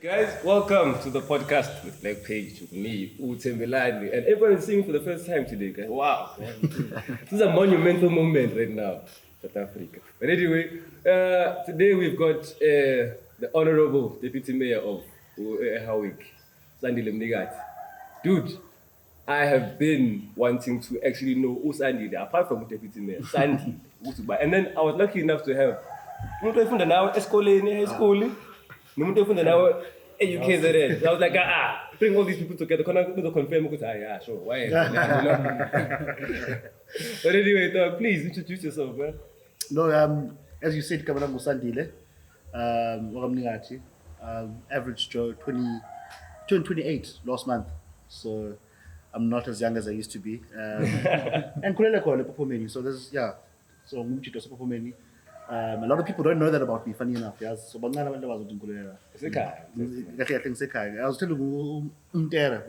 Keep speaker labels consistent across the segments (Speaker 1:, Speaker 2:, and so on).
Speaker 1: Guys, welcome to the podcast with Black Page with me, Mthembu, and everyone is seeing for the first time today, guys. Wow, man. This is a monumental moment right now, South Africa. But anyway, today we've got the Honorable Deputy Mayor of Howik, Sandile Mnikathi. Dude, I have been wanting to actually know who Sandile, apart from Deputy Mayor, Sandile. And then I was lucky enough to have umuntu efunda nawe esikoleni high school nomuntu efunda nawe UKZN. I was like, bring all these people together. Can I confirm? Yeah, sure. Why? But anyway, please introduce yourself, man.
Speaker 2: No, as you said, Kamana Sandile Mnikathi, average Joe 28 last month. So I'm not as young as I used to be. And Kulele Kole Popomeni. So there's so Mumchito Popomeni. A lot of people don't know that about me, funny enough. Yes. So Bangana was in Kulera. I was telling you,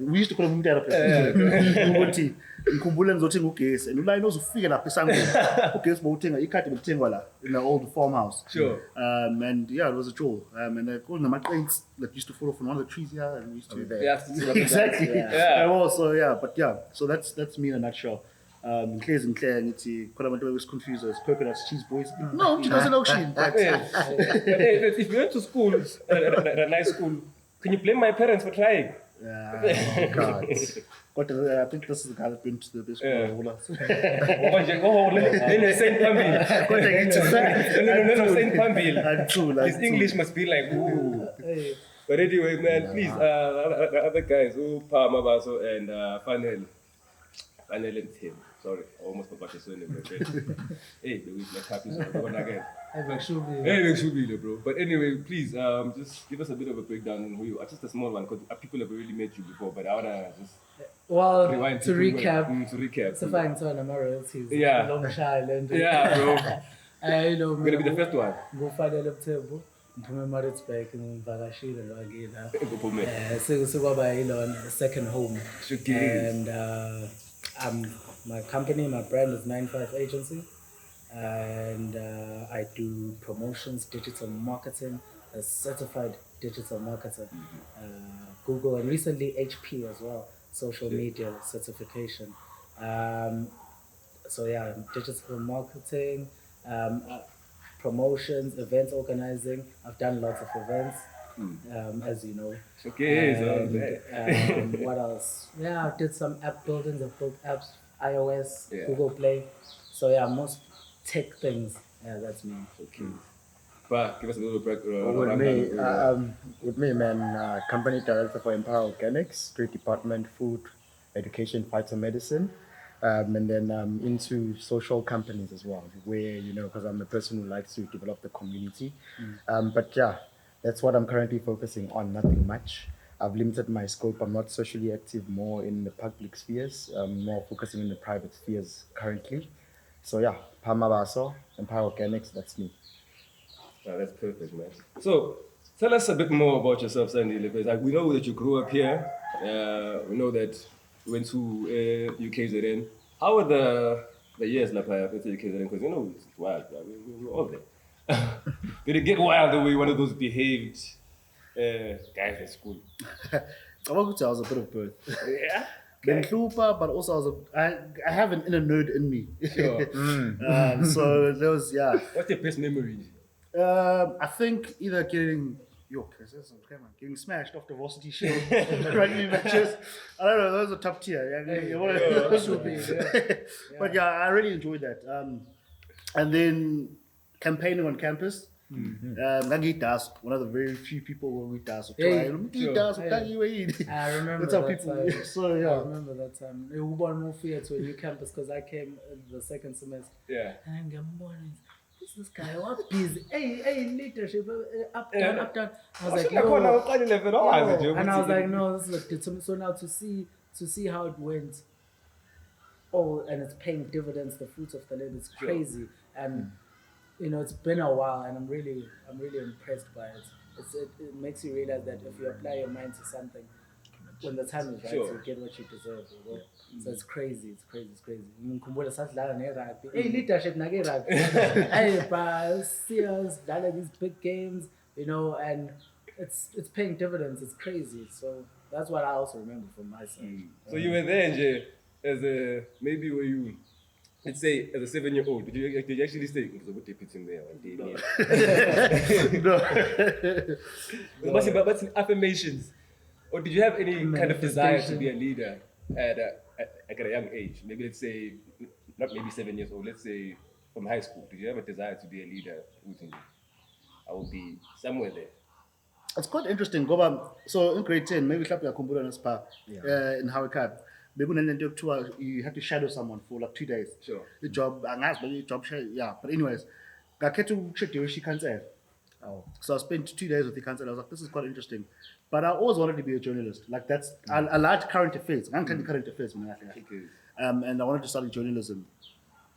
Speaker 2: we used to call him Umtera. Kumbulan Zoting Ukes, and I know to figure out the same Ukes boating, you can't even Tingola in the old farmhouse.
Speaker 1: Sure.
Speaker 2: And it was a jewel. And I called them trains that used to fall from one of the trees here, and we used to. Exactly.
Speaker 1: Yeah.
Speaker 2: Also, but so that's me in a nutshell. Clays and Claire, and I was confused as coconuts, cheese boys. No, she doesn't know she.
Speaker 1: If you went to school, a nice school, can you blame my parents for trying?
Speaker 2: God. But I think this is the guy that been to the best school. No,
Speaker 1: his English must be like, ooh. But anyway, man, please, other guys, Mabaso and Fanele. Fanele Mthembu. Sorry, I almost forgot your surname. Hey, the week like happy, so I'm again. Hey, should be, bro. But anyway, please, just give us a bit of a breakdown on who you are. Just a small one, because people have already met you before, but I wanna just rewind
Speaker 3: to recap.
Speaker 1: To recap.
Speaker 3: It's a fine time, I'm royalties.
Speaker 1: Yeah.
Speaker 3: Long Island.
Speaker 1: Yeah, bro.
Speaker 3: You know,
Speaker 1: We're gonna be the first one.
Speaker 3: Go Fanele Mthembu. Mphume Maritzburg ngivakashile lo akila. Sekwaba yilona second home. And my company, my brand is 95 Agency, and I do promotions, digital marketing, a certified digital marketer, Google, and recently HP as well, social media certification. Digital marketing, promotions, events organizing. I've done lots of events. As you know. What else? Yeah, I did some app building. I've built apps, iOS, Google Play. So most tech things. Yeah, that's me.
Speaker 1: Okay. But give us a little background.
Speaker 4: With me, man, company director for Empower Organics, Street Department, Food, Education, Phytomedicine, and then into social companies as well, where, because I'm a person who likes to develop the community. That's what I'm currently focusing on, nothing much. I've limited my scope. I'm not socially active, more in the public spheres, more focusing in the private spheres currently. So Mabaso, Empower Organics, that's me.
Speaker 1: That's perfect, man. So tell us a bit more about yourself, Sandile, because we know that you grew up here. We know that you went to UKZN. How were the years like at UKZN? Because it's wild. We were all there. Did it get wild the way one of those behaved guys at school?
Speaker 2: I was a bit of both.
Speaker 1: Yeah.
Speaker 2: But also I have an inner nerd in me.
Speaker 1: Sure.
Speaker 2: So there was
Speaker 1: What's your best memory?
Speaker 2: I think either getting smashed off the varsity shield, rugby matches. I don't know, those are top tier. But I really enjoyed that. And then campaigning on campus. One of the very few people who we dance.
Speaker 3: I remember
Speaker 2: That's how
Speaker 3: that
Speaker 2: people.
Speaker 3: time.
Speaker 2: So
Speaker 3: I remember that time. We were more fear to a new campus because I came in the second semester.
Speaker 1: Yeah.
Speaker 3: And I'm morning. Who's this guy? What busy? Hey, leadership, up down. I was like, no. And I was like, no, this is good. So now to see how it went. Oh, and it's paying dividends. The fruits of the labor is crazy. And it's been a while, and I'm really impressed by it. It makes you realize that if you apply your mind to something, when the time is right, you get what you deserve. So it's crazy. It's crazy. Hey, leadership, nage rugby. Hey, see us, these big games, and it's paying dividends. It's crazy. So that's what I also remember from my side.
Speaker 1: So you were there, Nje, as a maybe were you, let's say, as a 7-year-old. Did you actually say because of what they put in there one day?
Speaker 2: No.
Speaker 1: But affirmations, or did you have any kind of desire to be a leader at a young age? Maybe let's say, not maybe 7 years old. Let's say from high school. Did you have a desire to be a leader? I will be somewhere there.
Speaker 2: It's quite interesting ngoba so in grade 10 maybe mhlawumbe uyakhumbula nesipha in Howard bekunento yokuthiwa you have to shadow someone for like 2 days.
Speaker 1: Sure.
Speaker 2: The job angazi maybe job yeah, but anyways ngakhetha ukushadowsha ikhansela.
Speaker 4: Oh.
Speaker 2: So I spent 2 days with the council. I was like, this is quite interesting. But I always wanted to be a journalist. Like that's I liked current affairs. I can't current affairs when and I wanted to study journalism.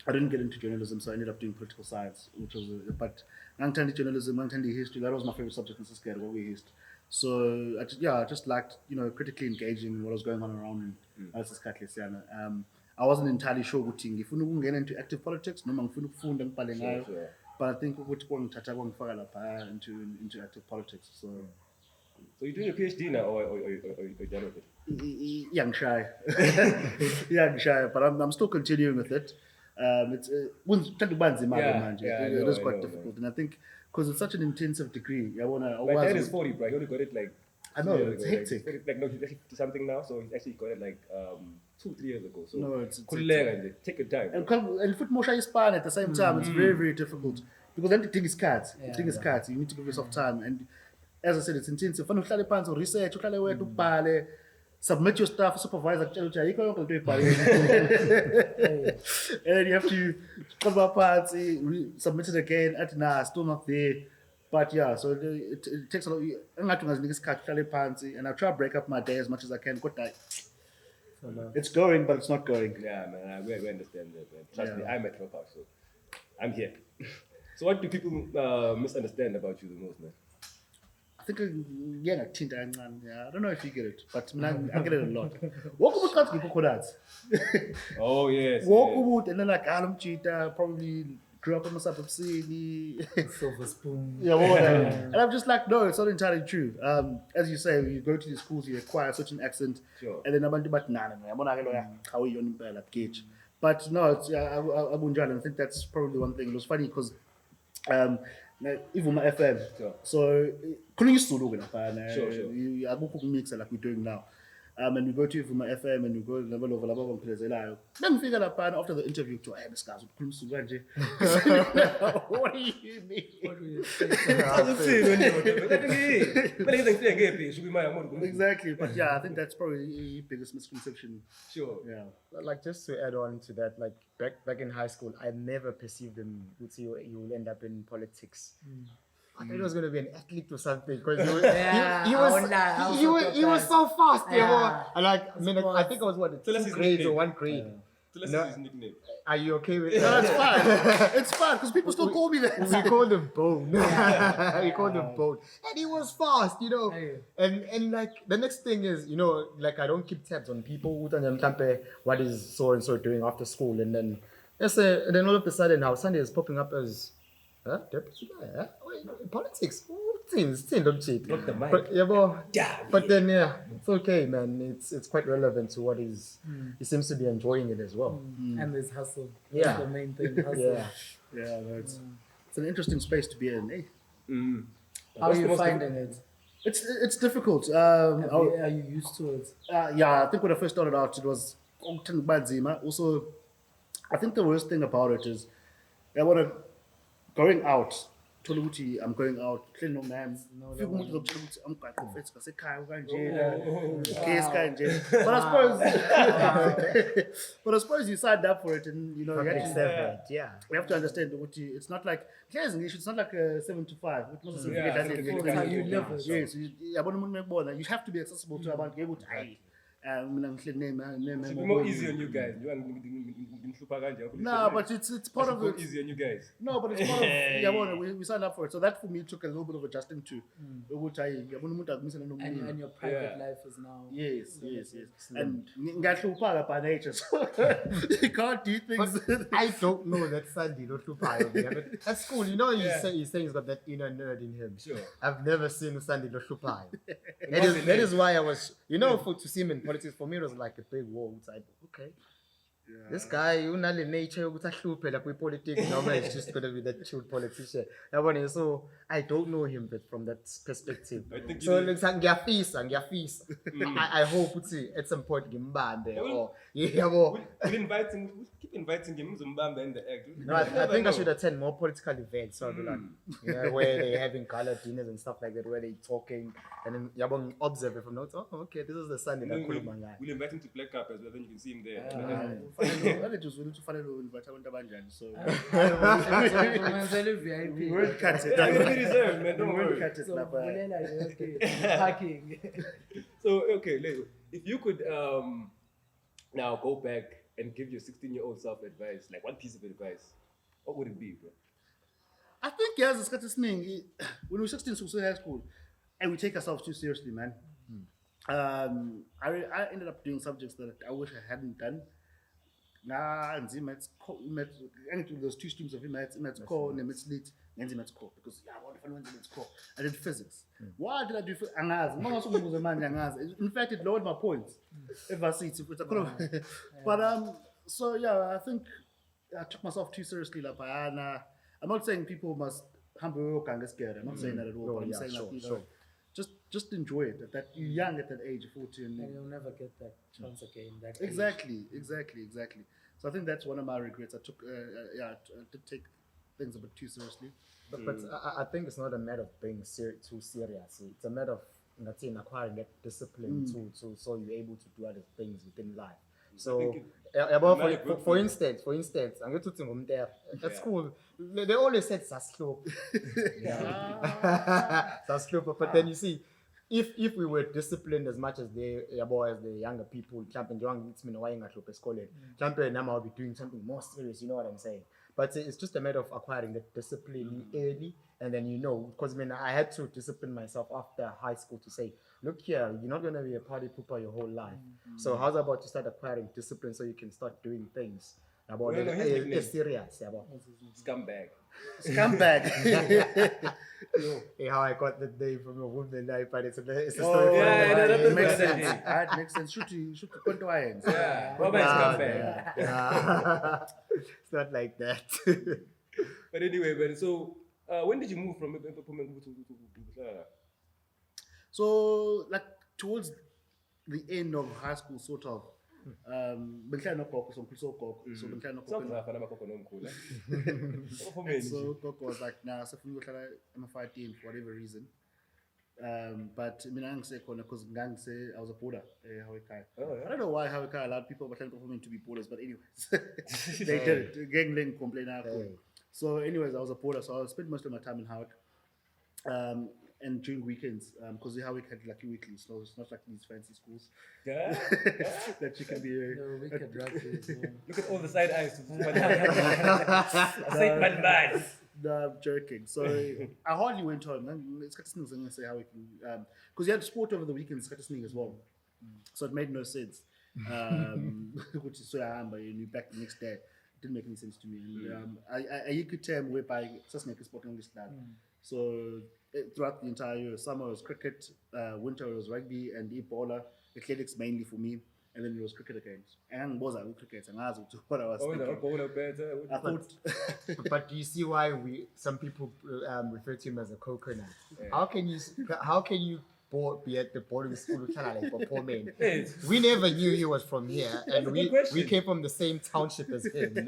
Speaker 2: I didn't get into journalism, so I ended up doing political science, which was but journalism, history. That was my favorite subject in SPCA, what we used. So I just liked critically engaging in what was going on around me. I wasn't entirely sure ukuthi ngifuna ukungena into active politics noma ngifuna ukufunda ngibhale ngayo. But I think ukuthi kwangithatha kwangifaka lapha into active politics. So
Speaker 1: you're doing a PhD now, or done with it?
Speaker 2: Young shy, young shy. But I'm still continuing with it. It is quite difficult, and I think because it's such an intensive degree.
Speaker 1: My dad is 40, bro. He only got it like.
Speaker 2: I know it's hectic.
Speaker 1: Like no, he's actually something now, so he's actually got it like 2-3 years ago. So
Speaker 2: no, it's
Speaker 1: take your time.
Speaker 2: And foot motion is span at the same time. It's very, very difficult because then the thing is cards. The thing is cards. You need to give yourself time, and as I said, it's intensive. When you plans or research, you submit your stuff, supervisor, and then you have to come up parts, submit it again. Still not there. But yeah, so it takes a lot. I'm not doing as and I try to break up my day as much as I can. It's going, but it's not going.
Speaker 1: Yeah, man, we understand that, man. Trust me, I'm at dropout, so I'm here. So what do people misunderstand about you the most, man?
Speaker 2: I think I don't know if you get it, but I get it a lot.
Speaker 1: Oh yes.
Speaker 2: And then like Alam Cheetah, probably grew up in the suburb city.
Speaker 3: Silver spoon.
Speaker 2: Yeah, and I'm just like, no, it's not entirely true. As you say, you go to these schools, you acquire such an accent, and then I'm but But no, it's I think that's probably one thing. It was funny because even my FM. So couldn't you still do it? Sure. I go mix like we're doing now. And we go to my FM and we go level over level then we figure out after the interview to this guy's what do you mean? What do you Exactly. But yeah, I think that's probably the biggest misconception.
Speaker 1: Sure.
Speaker 2: Yeah.
Speaker 4: Like just to add on to that, like back in high school, I never perceived him would say you will end up in politics. I thought he was going to be an athlete or something because he was so fast. And like, I think I was what, 2 grades or 1 grade.
Speaker 1: Tell us his nickname.
Speaker 4: Are you okay with
Speaker 2: No,
Speaker 4: that?
Speaker 2: it's fine. It's fine because people still call me that.
Speaker 4: We called him Bone. We called him Bone. And he was fast, And like the next thing is, like I don't keep tabs on people who don't know what is so and so doing after school. And then all of a sudden now Sunday is popping up as Deputy Mayor? Politics. Don't cheat.
Speaker 1: Not the mic.
Speaker 4: But then it's okay, man. It's quite relevant to what is. He seems to be enjoying it as well.
Speaker 3: And there's hustle.
Speaker 4: Yeah.
Speaker 3: That's the main thing. Hustle.
Speaker 2: Yeah, it's an interesting space to be in, eh?
Speaker 3: How are you finding it?
Speaker 2: It's difficult.
Speaker 3: Are you used to it?
Speaker 2: Yeah, I think when I first started out, it was also. I think the worst thing about it is, going out. I'm going out. No man. But I suppose you signed up for it, and you have to understand what it's not like. It's not like a 7 to 5.
Speaker 3: You live it.
Speaker 2: Yes, you have to be accessible to about
Speaker 1: Should be more easy on you guys.
Speaker 2: No, but it's part of it.
Speaker 1: Easy on you guys.
Speaker 2: No, but it's part of yeah. Well, we signed up for it, so that for me took a little bit of adjusting to.
Speaker 3: And your private life is now.
Speaker 2: Yes. And by nature, so you can't do things.
Speaker 4: I don't know that Sandile Mnikathi. At school, you know, he's saying he's got that inner nerd in him.
Speaker 1: Sure.
Speaker 4: I've never seen Sandile Mnikathi. That is why I was, you know, to see him in politics, for me it was like a big wall. It's like, okay. Yeah. This guy, unale nature ukuthi ahluphe lapho politics, no man, it's just gonna be that chill politician. So I don't know him, but from that perspective. So looks like ngiyafisa. I hope at some point ngimbambe or
Speaker 1: we'll invite him. Keep inviting him. In the egg.
Speaker 4: No, I think I should attend more political events. So like, where they're having gala dinners and stuff like that, where they're talking and then yabong observe from notes. Oh, okay, this is the Sunday that
Speaker 1: we'll invite him to Black Cup as well. Then you can see him there.
Speaker 2: So
Speaker 3: VIP.
Speaker 2: We'll cut it.
Speaker 1: Don't worry.
Speaker 3: Parking.
Speaker 1: So okay, if you could now go back and give your 16-year-old self advice, like one piece of advice, what would it be, bro?
Speaker 2: I think yes, it's got this thing. When we're 16, so high school, and we take ourselves too seriously, man. I ended up doing subjects that I wish I hadn't done. And those two streams of maths core and maths lit and maths core because I want to find maths core. I did physics. Why did I do physics? In fact, it lowered my points. Varsity, but so yeah, I think I took myself too seriously. Like, I'm not saying people must humble and scared. I'm not saying that at all. But I'm saying just enjoy it. That you're young at that age, 14,
Speaker 3: and you'll never get that chance again. That
Speaker 2: exactly. So I think that's one of my regrets. I took, I did take things a bit too seriously.
Speaker 4: But I think it's not a matter of being too serious. It's a matter of acquiring that discipline so you're able to do other things within life. So, for instance, I'm going to think at school, they always said Saslope. Saslope, but then you see, if we were disciplined as much as the younger people, I'll be doing something more serious, you know what I'm saying? But it's just a matter of acquiring that discipline early, and then because I had to discipline myself after high school to say, look here, you're not going to be a party pooper your whole life. So how's about you start acquiring discipline so you can start doing things? It's serious.
Speaker 1: Scumbag.
Speaker 4: Hey, how I got the name from a woman, but it's a story.
Speaker 2: That makes sense. That makes sense. Shoot to Quinto Irons.
Speaker 1: Yeah, scumbag.
Speaker 4: Yeah. It's not like that.
Speaker 1: But anyway, so when did you move from to
Speaker 2: So, like, towards the end of high school, sort of. So Coco was like, nah, so I'm a fight team for whatever reason. But I say because I was a border. I don't know why Hawaii allowed people to be borders, but anyways, they did it. Gang complain. So anyways, I was a border, so I spent most of my time in Hawaii. And during weekends, because Hawaii had lucky weeklies, so it's not like these fancy schools that you can be.
Speaker 1: Look at all the side eyes. I said bad.
Speaker 2: No, I'm joking. So I hardly went home. It's got to sneeze. I'm going to say how we can, because you had sport over the weekends. It's got to sneeze as well, so it made no sense. Which is so but you back the next day. It didn't make any sense to me. And I could term whereby just make a sport on this land. So throughout the entire year, summer was cricket, winter was rugby and Ebola, athletics mainly for me, and then it was cricket again. And was cricket and I was what I was thinking. I thought,
Speaker 4: but do you see why some people refer to him as a coconut? Yeah. How can you be at the boarding school for poor men? We never knew he was from here, and we came from the same township as him.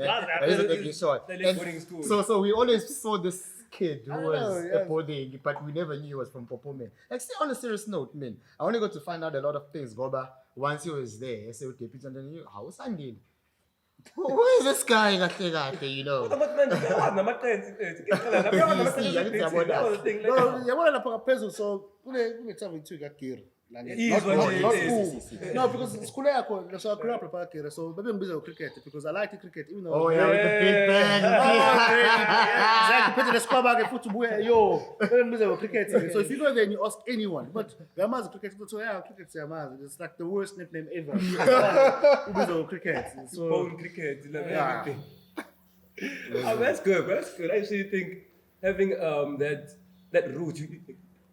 Speaker 4: So we always saw this kid who was a boarding, but we never knew he was from Popome. Like, stay on a serious note, man. I only got to find out a lot of things, Goba. Once he was there, I said, how was Sandile? Who is this guy? You know.
Speaker 2: So we traveling to Cllr. No, because school so I grew up in so maybe I'm busy with cricket because I like the cricket, even though
Speaker 4: Oh yeah, with the big bang.
Speaker 2: exactly. Put the squad back and football. Yo, I'm busy with cricket. So if you go there and you ask anyone, but Yama's cricket, so yeah, cricket, Yama's. It's like the worst nickname ever. I'm busy with cricket. So
Speaker 1: Bone cricket,
Speaker 2: yeah.
Speaker 1: everything. That's good. That's good. I actually think having that root,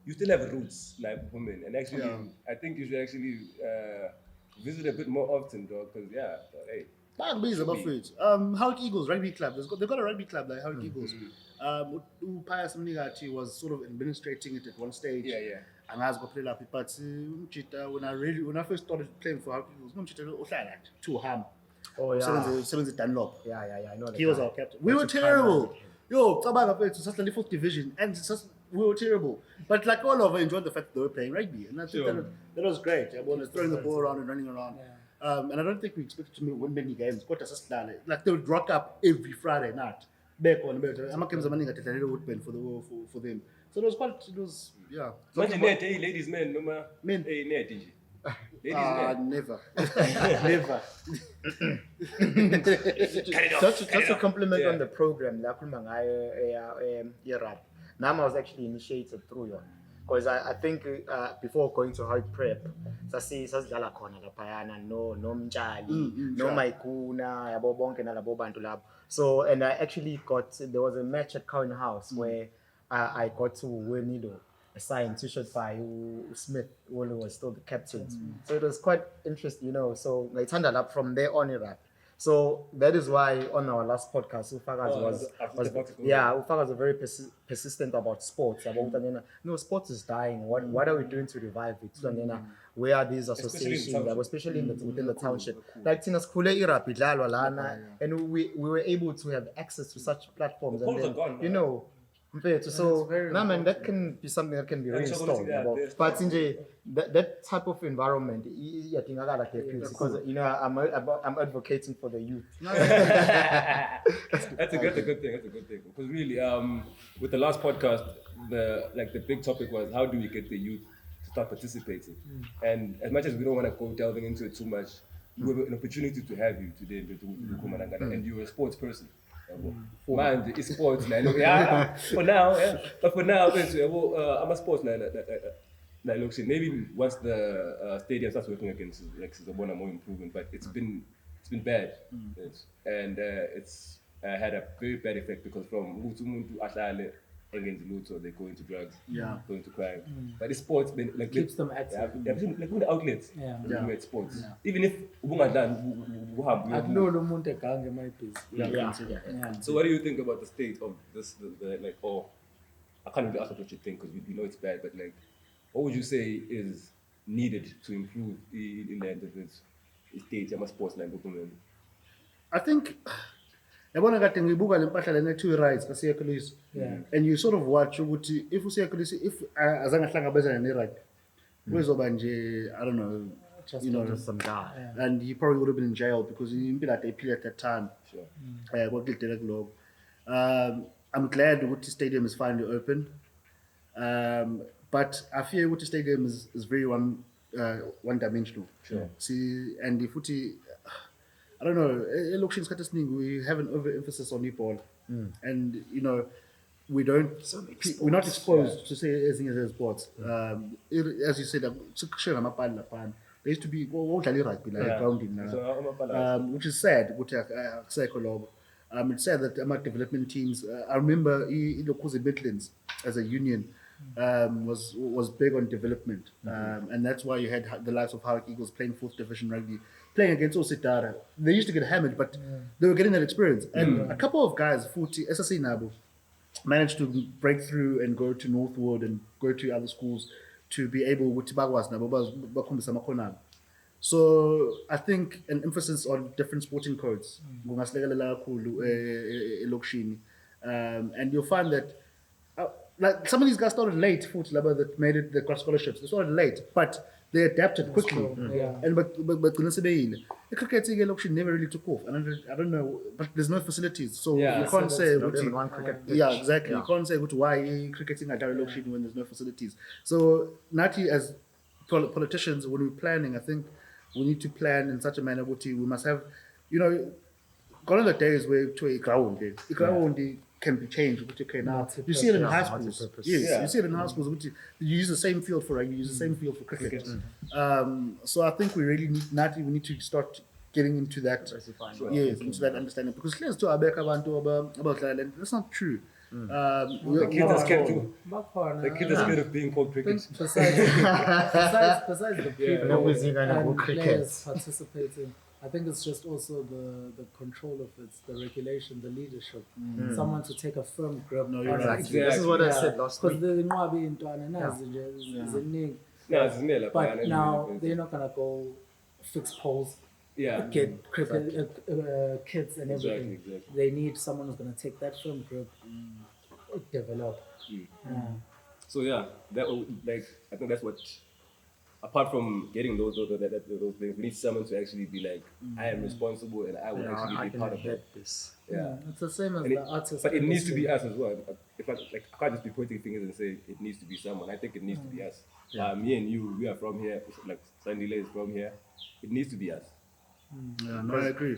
Speaker 1: you still have roots like women, and actually, I think you should actually visit a bit more often, though, because hey.
Speaker 2: Bang busy about food. Howard Eagles Rugby Club. They've got a rugby club like Howard Eagles. Cllr Mnikathi was sort of administrating it at one stage.
Speaker 1: Yeah.
Speaker 2: And I was going to play like but when I first started playing for Howard Eagles, two ham.
Speaker 4: Oh yeah.
Speaker 2: Seven's Dunlop.
Speaker 4: Yeah, I know that.
Speaker 2: He was our captain. We were terrible. Yo, Tabanga played to such the fourth division, and we were terrible. But like all of us enjoyed the fact that they were playing rugby, and I think that was great. Everyone was throwing the ball around and running around.
Speaker 3: Yeah.
Speaker 2: And I don't think we expected to win many games. Like they would rock up every Friday night. Back on the I'm a little woodpen for them. So it was yeah.
Speaker 1: Imagine that, hey, ladies, men, no man.
Speaker 2: Men.
Speaker 1: Hey, net, ladies, men.
Speaker 2: Never. Never.
Speaker 4: Just a compliment on the program. La khuluma ngayo rap. Nama was actually initiated through you. Because I think before going to hard prep, sasidlala khona laphayana no Mtshali, no Maikuna, yabo bonke nalabo bantu labo. So and I actually there was a match at Cowan House where I got to win a signed t-shirt by Smith when he was still the captain. So it was quite interesting, So I turned that up from there on rap. So that is why on our last podcast, Ufakazi was very persistent about sports. No, sports is dying. What are we doing to revive it? Where are these associations, especially within the township? Like Tina's Kule Irap, and we were able to have access to such platforms.
Speaker 1: The polls are gone,
Speaker 4: so that can be something that can be reinstalled. But that type of environment, because I'm advocating for the youth.
Speaker 1: That's a good thing. Because really, with the last podcast, the big topic was how do we get the youth to start participating? And as much as we don't want to go delving into it too much, we have an opportunity to have you today, and you're a sports person. Mind it's sports now. For now, but for now, I'm a sports now. Maybe once the stadium starts working again, it's a more improvement. But it's been bad, and it's had a very bad effect because from Mutu Ashale against Luto, they go into drugs, go into crime. But the sports
Speaker 3: keeps them active.
Speaker 1: Like the outlets, at sports. Even if So what do you think about the state of this? I can't really ask what you think because we know it's bad, but what would you say is needed to improve in the end of this state? I'm a sports line.
Speaker 2: I think. Yabona kade ngibuka lempahla lena 2 rights kaSiyakhulisi and you sort of watch ukuthi if uSiyakhulisi if azange ahlangabezana nerugby kuzoba nje I don't know
Speaker 4: just some guy
Speaker 2: and he probably would have been in jail because impilo ade ephila at that time kwakudlela kuloko I'm glad ukuthi stadium is finally open but I fear ukuthi stadium is very one dimensional see and if I don't know. We have an overemphasis on netball, and we're not exposed to say anything as sports. As you said, there used to be rugby grounding, which is sad. It's sad that our development teams. I remember the Midlands as a union was big on development, and that's why you had the likes of Howard Eagles playing 4th division rugby. Playing against Ositara, they used to get hammered, but they were getting that experience. And a couple of guys, SSC Nabu, managed to break through and go to Northwood and go to other schools to be able to. So I think an emphasis on different sporting codes, and you'll find that like some of these guys started late, that made it the cross scholarships. They started late, but they adapted quickly. And but the cricket never really took off. And I don't know, but there's no facilities, so you can't say
Speaker 4: one cricket pitch.
Speaker 2: You can't say why cricketing at when there's no facilities. So Nati has politicians, when we're planning, I think we need to plan in such a manner that we must have, gone are the days where to a ground can be changed. Okay, now you see it in high schools.
Speaker 4: Multi-purpose.
Speaker 2: Yes,
Speaker 1: Yeah.
Speaker 2: you see it in high schools. You use the same field for rugby, you use the same field for cricket. So I think we really need to start getting into that. Yes, into that understanding, because let's do about that. That's not true.
Speaker 1: The kids are scared too. The kids are scared of being called cricket.
Speaker 3: Besides the people and players participating, I think it's just also the control of it, the regulation, the leadership. Someone to take a firm grip.
Speaker 2: No, you're
Speaker 3: on
Speaker 2: right.
Speaker 3: it.
Speaker 1: Exactly.
Speaker 4: This is what I said last
Speaker 3: Because
Speaker 4: week.
Speaker 3: the Nwabi into Ananazi is a name.
Speaker 1: No, it's near,
Speaker 3: But now they're not gonna go fix polls, get cricket kids and everything.
Speaker 1: Exactly.
Speaker 3: They need someone who's gonna take that firm grip, develop.
Speaker 1: So yeah, that I think that's what. Apart from getting those things, we need someone to actually be like, I am responsible and I will actually be part of that.
Speaker 4: This.
Speaker 1: Yeah.
Speaker 3: It's the same as
Speaker 1: And
Speaker 3: the artist.
Speaker 1: but it needs to be us as well. If I can't just be pointing fingers and say it needs to be someone. I think it needs to be us. Me and you, we are from here. Like Sandile is from here. It needs to be us.
Speaker 2: Yeah, no, I agree.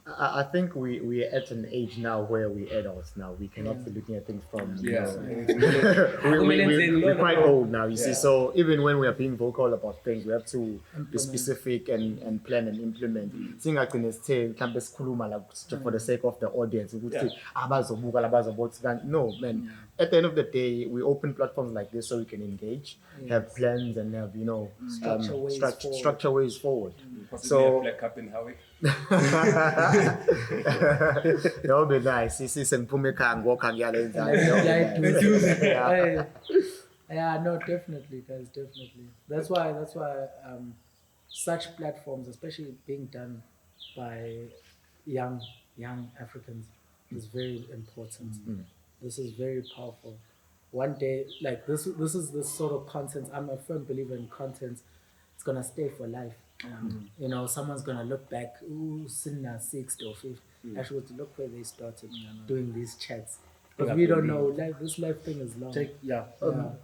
Speaker 4: I think we're at an age now where we're adults now. We cannot be looking at things from we're quite old now, you see. So even when we are being vocal about things, we have to be specific and plan and implement. Singagcine sithe mhlambe sikhuluma la for the sake of the audience ukuthi abazobuka labazobona. No, man. At the end of the day, we open platforms like this so we can engage, have plans, and have structure ways forward.
Speaker 1: So Black Cup in Howick.
Speaker 4: That would be nice. You see, sengiphume ekhaya ngokha ngiyalenza.
Speaker 3: Yeah, no, definitely, guys, definitely. That's why such platforms, especially being done by young Africans, is very important. This is very powerful. One day, like this is the sort of content. I'm a firm believer in content. It's gonna stay for life. Someone's gonna look back, Sinna 60 or 50. Actually, to look where they started doing these chats. Because we don't know, this life thing is long.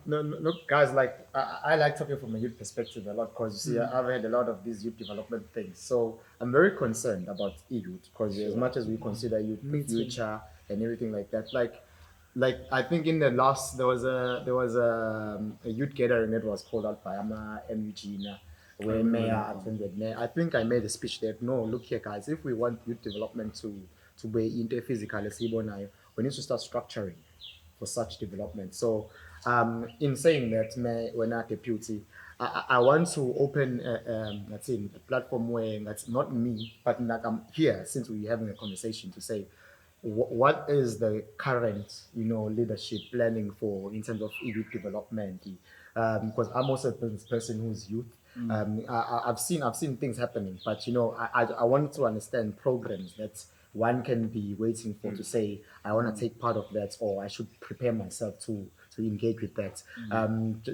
Speaker 4: No, guys, like I like talking from a youth perspective a lot because you see, I've had a lot of these youth development things. So I'm very concerned about youth because as much as we consider youth the future and everything like that, like I think in the last there was a youth gathering that was called out by MUG where Mayor attended. I think I made a speech that no, look here, guys, if we want youth development to be into physical, we need to start structuring for such development. So, in saying that, when I deputy, I want to open a platform where that's not me, but like I'm here since we're having a conversation to say what is the current leadership planning for in terms of youth development. Because I'm also a business person who's youth. I've seen things happening, but I want to understand programs that one can be waiting for to say I want to take part of that, or I should prepare myself to engage with that.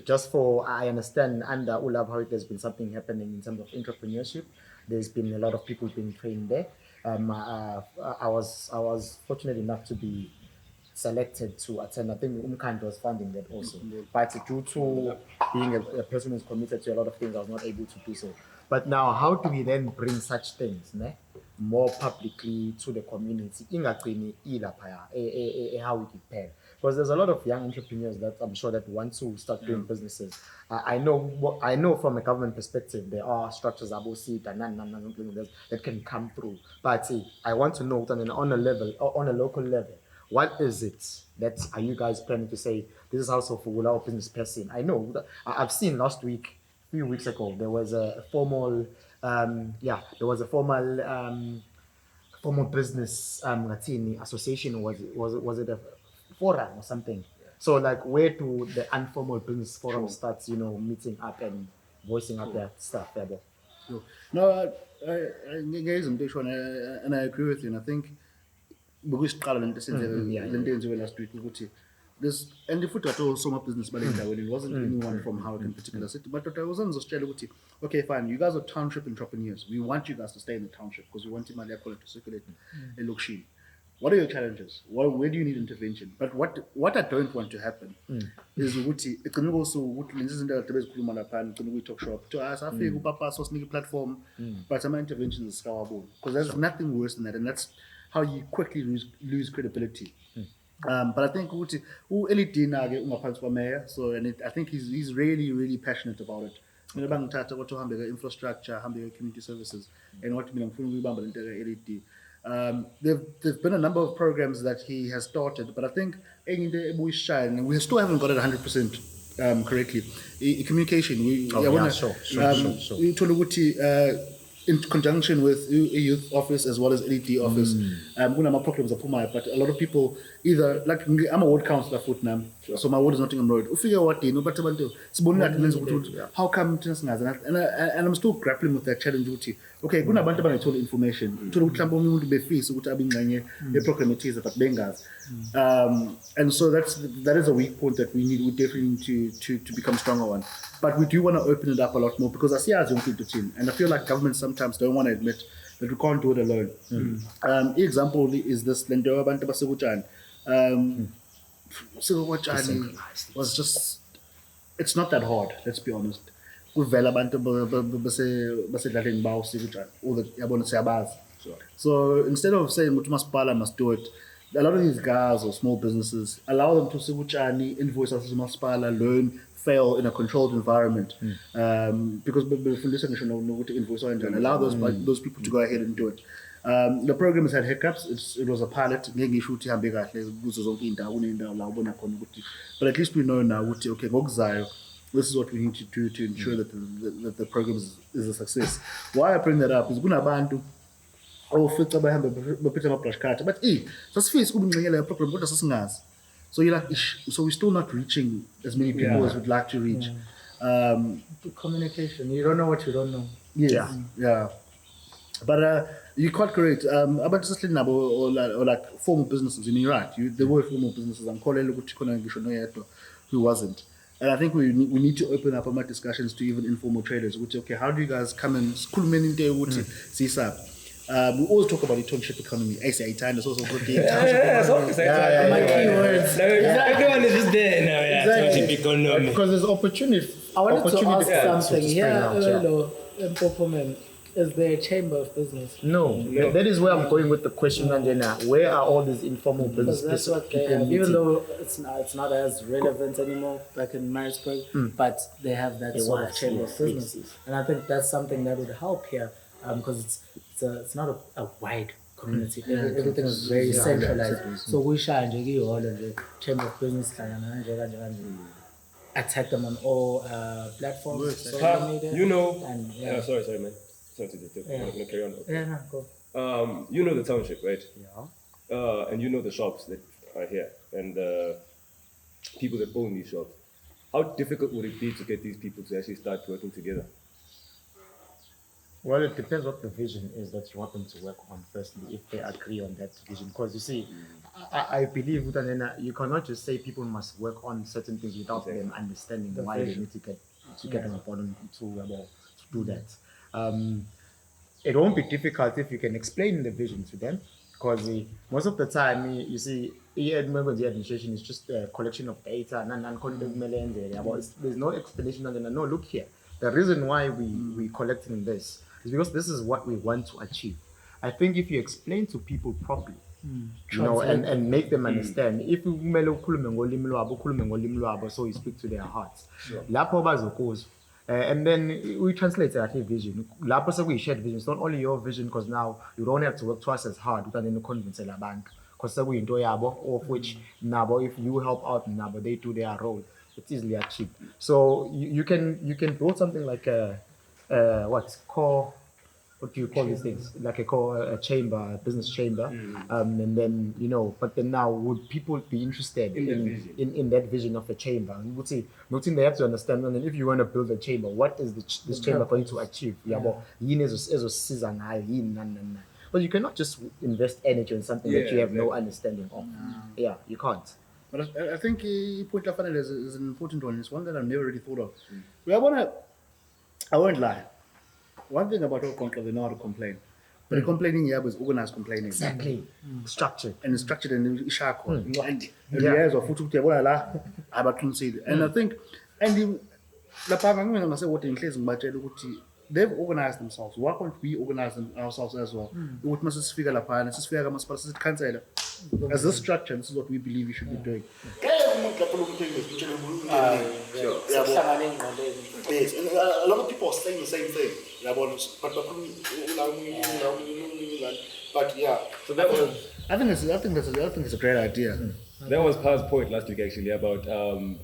Speaker 4: Just for I understand under Ulab how there's been something happening in terms of entrepreneurship. There's been a lot of people being trained there. I was fortunate enough to be selected to attend. I think Umngeni was funding that also. But due to being a person who's committed to a lot of things, I was not able to do so. But now, how do we then bring such things more publicly to the community? How we prepare? Because there's a lot of young entrepreneurs that I'm sure that want to start doing businesses. I know from a government perspective there are structures that can come through. But I want to know on a local level. What is it that are you guys planning to say, this is also for our business person? I know that I've seen last week, a few weeks ago, there was a formal business association, was it a forum or something? So like where do the informal business forum start, meeting up and voicing out their stuff?
Speaker 2: No, and I agree with you, and I think bokusiqala lento esenziwe last week ukuthi this and futhi wathi soma business balendaweni, it wasn't anyone from Howard in particular city, but I was on Australia ukuthi okay fine, you guys are township entrepreneurs, we want you guys to stay in the township because we want imali yakho to circulate elokishini. what are your challenges? Where do you need intervention? But what I don't want to happen is ukuthi igcine also ukuthi lezi zinto kade bezikhuluma lapha igcine kuyi-talk shop to us afike upapa sosinike platform but some interventions sikawaboni because there's nothing worse than that, and that's how you quickly lose credibility. But I think ukuthi u-LED na-ke ungaphansi kwa-mayor, so I think he's really passionate about it. Mina bangithatha kwathi uhambe ke-infrastructure, hambe ke-community services, and wathi mina ngifuna ukuyibamba lento ke-LED. There've been a number of programs that he has started, but I think and we still haven't got it 100% correctly. Communication, sure. In conjunction with a youth office as well as LED office, my programs are but a lot of people either like I'm a ward councillor for now, so my ward is Nottingham Road. How come and I'm still grappling with that challenge. Okay, kuna bantu banayithola information. Thola ukuthi mhlawumbe umuntu befisa ukuthi abe ingxenye yeprogram ethize but bengazi. And so that is a weak point that we definitely need to become stronger on. But we do want to open it up a lot more because I see as young people team, and I feel like governments sometimes don't want to admit that we can't do it alone. Example is this Lendo Bantu Basewuchani. Basewuchani was just, it's not that hard, let's be honest. Kuvela bantu basedlaleni bawo Sewuchani, all the yabona siyabazi. So instead of saying Masipala must do it, a lot of these guys or small businesses allow them to Sewuchani, invoice us as Masipala, learn, fail in a controlled environment, because allow those people to go ahead and do it. The program has had hiccups. It was a pilot. But at least we know now, okay, this is what we need to do to ensure that the program is a success. Why I bring that up is but so you're like, so we're still not reaching as many people as we'd like to reach.
Speaker 3: Communication. You don't know what you don't know.
Speaker 2: Yes. Yeah. But you're quite correct. About just or like formal businesses, you're right. There were formal businesses. I'm calling who wasn't. And I think we need to open up our discussions to even informal traders. Which okay, how do you guys come and we always talk about the township economy. I say time is also good.
Speaker 3: My keywords.
Speaker 1: Everyone is just there now. Yeah,
Speaker 2: Exactly.
Speaker 1: township economy.
Speaker 4: Because there's opportunity.
Speaker 3: I wanted to ask something.
Speaker 4: Hello,
Speaker 3: is there a chamber of business?
Speaker 4: No. That is where I'm going with the question, Anjana. Where are all these informal business
Speaker 3: That's what they have. Even though it's not as relevant anymore back in Maritzburg, but they have that sort of chamber of business. And I think that's something that would help here, because it's not a wide community. Everything is very centralized. So we shine the chamber of business attack them on all platforms. Social media.
Speaker 1: And sorry, man. Sorry to carry on.
Speaker 3: Yeah, no, go.
Speaker 1: You know the township, right?
Speaker 4: Yeah.
Speaker 1: And you know the shops that are here and the people that own these shops. How difficult would it be to get these people to actually start working together?
Speaker 4: Well, it depends what the vision is that you want them to work on firstly, if they agree on that vision. Because you see, I believe you cannot just say people must work on certain things without them understanding why they need to get them upon to do that. It won't be difficult if you can explain the vision to them, because most of the time, you see, administration is just a collection of data, there's no explanation. No, look here. The reason why we're collecting this is because this is what we want to achieve. I think if you explain to people properly, and make them understand, if you so you speak to their hearts. And then we translate that vision. We shared vision. It's not only your vision, because now you don't have to work twice as hard to convince the bank. Because we enjoy of which if you help out they do their role, it's easily achieved. So you can build something like what do you call these things? Like a chamber, a business chamber, and then But then now, would people be interested in that vision of the chamber? And would say, nothing they have to understand. And then if you want to build a chamber, what is this chamber going to achieve? But you cannot just invest energy in something that you have no understanding of. Yeah, you can't.
Speaker 2: But I think point of Fanele is an important one. It's one that I've never really thought of. I won't lie. One thing about our country, they know how to complain. But the complaining here was organized complaining.
Speaker 4: Exactly. Structured.
Speaker 2: And it's structured and ishako. And
Speaker 4: Yeah.
Speaker 2: years of futhi uyabona la abaqinisile. And I think lapha ngingase what inhlezi ngibatshela ukuthi they've organized themselves. Why can't we organize ourselves as well? Ukuthi mase sifika lapha sisifika kamasipala sisikansela. As this structure, this is what we believe we should be doing. Yes, and a lot of people are saying the same thing. But yeah,
Speaker 1: So that was
Speaker 2: I think it's a great idea.
Speaker 1: that was Pa's point last week actually about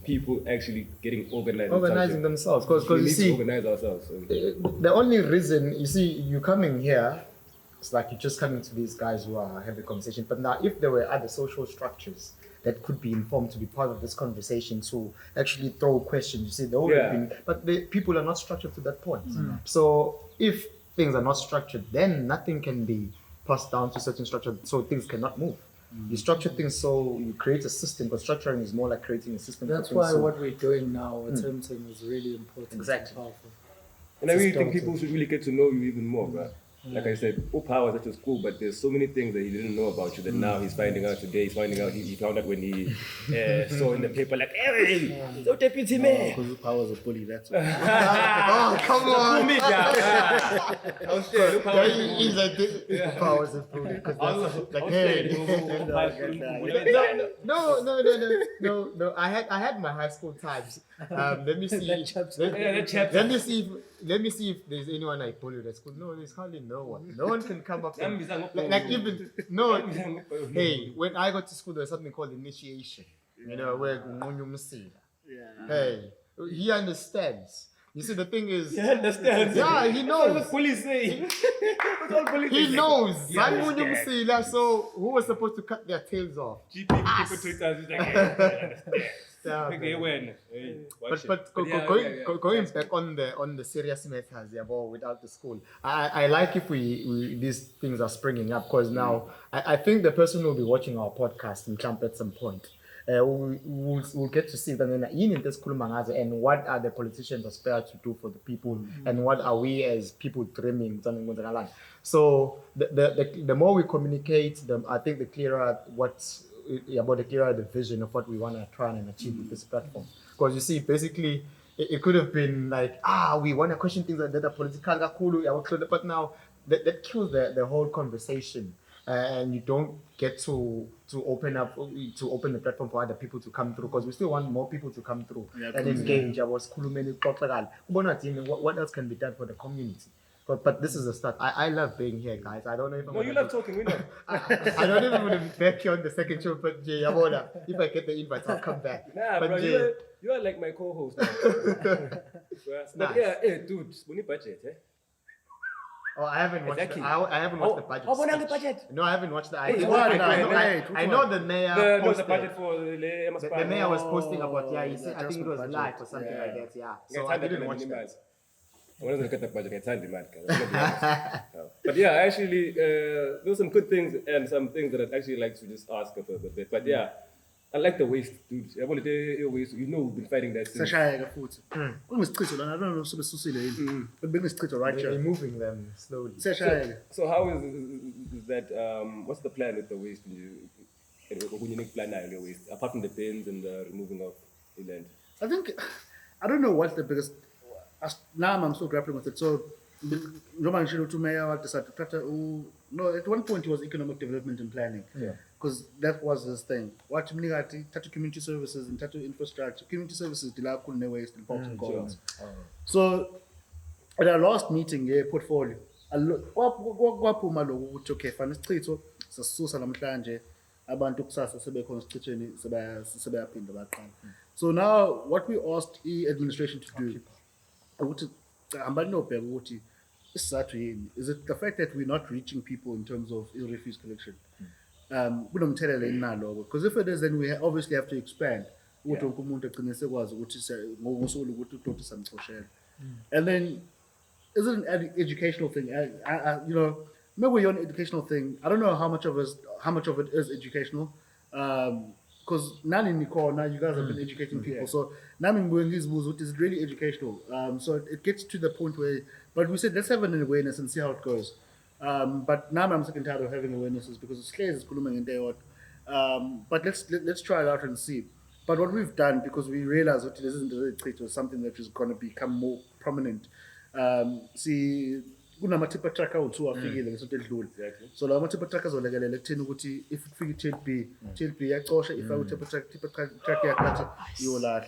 Speaker 1: people actually getting organized.
Speaker 4: Organizing themselves. Because
Speaker 1: we
Speaker 4: you
Speaker 1: need
Speaker 4: see,
Speaker 1: to organize ourselves. So.
Speaker 4: the only reason, you see, you coming here, it's like you're just coming to these guys who are having a conversation. But now, if there were other social structures that could be informed to be part of this conversation, to actually throw questions, you see, they would have been, but the people are not structured to that point. So if things are not structured, then nothing can be passed down to certain structure, so things cannot move. You structure things so you create a system, but structuring is more like creating a system.
Speaker 3: That's why what we're doing now, what Tim saying, is really important.
Speaker 4: Exactly.
Speaker 3: And powerful.
Speaker 1: And I really think people should really get to know you even more, bro. Like I said, Power was at your school, but there's so many things that he didn't know about you that now he's finding out today. He's finding out, he found out when he saw in the paper, like, hey, so Dpt Mayor.
Speaker 2: Because Power was a bully, that's why.
Speaker 4: Oh, come on! Powers of food. Because that's like, hey. No. I had my high school times. Let me see. Let me see if there's anyone I bullied at school. No, there's hardly no one. No one can come up. Like even no. Hey, when I got to school, there was something called initiation. You know, where hey, he understands. You see, the thing is,
Speaker 1: He understands.
Speaker 4: yeah, he knows.
Speaker 1: That's what police say. That's all police
Speaker 4: He
Speaker 1: say.
Speaker 4: knows.
Speaker 1: Yeah,
Speaker 4: So who was supposed to cut their tails off?
Speaker 1: GP people tweet us, he's like, hey,
Speaker 4: Yeah,
Speaker 1: okay, when? Hey, watch it.
Speaker 4: But
Speaker 1: Yeah,
Speaker 4: going back on the serious matters, without the school, I like if we these things are springing up, because now I think the person who will be watching our podcast in Trump at some point, we'll get to see that and what are the politicians aspire to do for the people, and what are we as people dreaming. So the more we communicate, I think the clearer the vision of what we want to try and achieve with this platform. Because you see, basically, it could have been like, we want to question things that are political, but now that kills the whole conversation. And you don't get to open the platform for other people to come through, because we still want more people to come through and engage. What else can be done for the community? But this is the start. I love being here, guys. I don't know if I'm
Speaker 1: No, you love talking, we know.
Speaker 4: I don't even want to be back here on the second show, but Jay, if I get the invite, I'll come back.
Speaker 1: Nah,
Speaker 4: but
Speaker 1: bro,
Speaker 4: Jay,
Speaker 1: you are like my co-host now. But
Speaker 4: Nice.
Speaker 1: yeah, hey, dude, we need budget, eh?
Speaker 4: I haven't watched.
Speaker 1: Exactly.
Speaker 4: I haven't watched the budget.
Speaker 1: Oh, the
Speaker 4: speech.
Speaker 1: budget.
Speaker 4: No, I haven't watched the.
Speaker 1: Hey, what?
Speaker 4: I know the mayor.
Speaker 1: The
Speaker 4: posted.
Speaker 1: budget for the
Speaker 4: The mayor was posting about he said, I think it was live or something like that. Yeah. So I didn't watch that.
Speaker 1: I'm not going to get the budget. It's handy, man. But yeah, actually, there were some good things and some things that I'd actually like to just ask about a bit. But yeah, I like the waste, dude. I want to waste. You know, we've been fighting that since.
Speaker 2: I don't know, but right
Speaker 4: They're
Speaker 2: here.
Speaker 4: removing them slowly.
Speaker 1: So how is that? What's the plan with the waste? When you make plan now, your waste, apart from the bins and the removing of the land.
Speaker 2: I don't know what's the biggest. Now I'm still grappling with it. So, Roman to Mayor decided to no, at one point it was economic development and planning.
Speaker 4: Yeah.
Speaker 2: Because that was his thing. What Mnikathi, Tatu community services and Tatu infrastructure. Community services, Dilakul waste and Fox and Collins. So, at our last meeting, portfolio. Okay, fanisichitho sasisusa namhlanje abantu kusasa sebekhona sichithweni sebeyaphinda baqala. So now what we asked administration to do ukuthi hambani nobheka ukuthi isizathu yini, is it the fact that we're not reaching people in terms of refuse collection? Kunomthelela inalo, because if it is, then we obviously have to expand ukuthi wonke umuntu agcine sekwazi ukuthi ngosuku ukuthi udoti samxoshela. And then is it an educational thing? Maybe we're on an educational thing. I don't know how much of it is educational. Because none in Nicole, now you guys have been educating people. So now is really educational. So it gets to the point where, but we said let's have an awareness and see how it goes. But now I'm sick and tired of having awarenesses because it's clear it's blooming in day. But let's try it out and see. But what we've done, because we realize that this isn't a retreat or something that is going to become more prominent. See, kunama-tipper tracker u-2 afikile ngesonto edlule. So lawo ma-tipper trackers olekelela ekutheni ukuthi if ufika i-TLB iyacosha, if tipper track yakho iyolahla.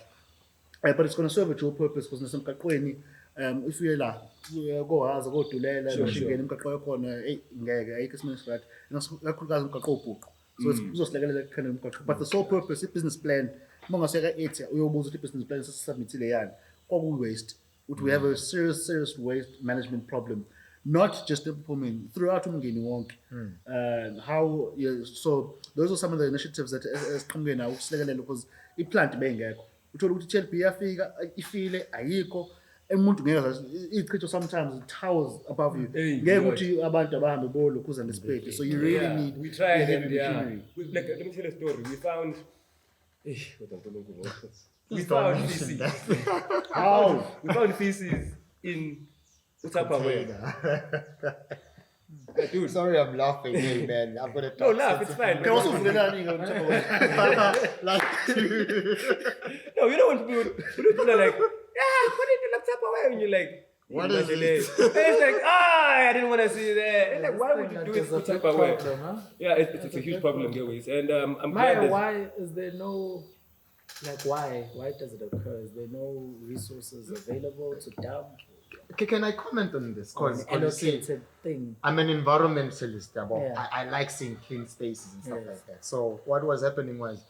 Speaker 2: But it's going to serve a dual purpose because nasemgaqweni if uye la kohaza kodulela noshingene imgaqo yakhona ngeke ayikho esimeni right kakhulukazi umgaqo obhuqu. So it's uzosilekelela ekukhanda umgaqo. But the sole purpose i-business plan mongaseka ethi uyobuza ukuthi i-business plan sesubmitile yani kwakuyi-waste. We have a serious waste management problem, not just implementing throughout Umngeni wonke. How so those are some of the initiatives that as Umngeni now usilekelela because i-plant bengekho. Uthola ukuthi i-TLB yafika ifile ayikho umuntu ngeke ichitho sometimes it towers above you. Ngeke ukuthi abantu abahambe bolo kuza nesipedi. So you really need
Speaker 1: we tried and like let me tell you a story. We found feces. How? We found feces in Utapaway.
Speaker 4: Dude, sorry, I'm laughing, hey, man. I'm gonna talk.
Speaker 1: No, laugh. It's fine.
Speaker 2: Can also
Speaker 1: No, you don't want people are like, put it in the Tupperware, and you're like,
Speaker 4: what is it?
Speaker 1: It's like, I didn't want to see that. Like, why would you do it for Tupperware? Yeah, it's a huge problem, anyways. And I'm glad
Speaker 3: why is there no, like, why does it occur? Is there no resources available to dump?
Speaker 4: Okay, can I comment on this? Because
Speaker 3: Allocated thing.
Speaker 4: I'm an environmentalist.
Speaker 3: Yeah.
Speaker 4: I like seeing clean spaces and stuff like that. So what was happening was,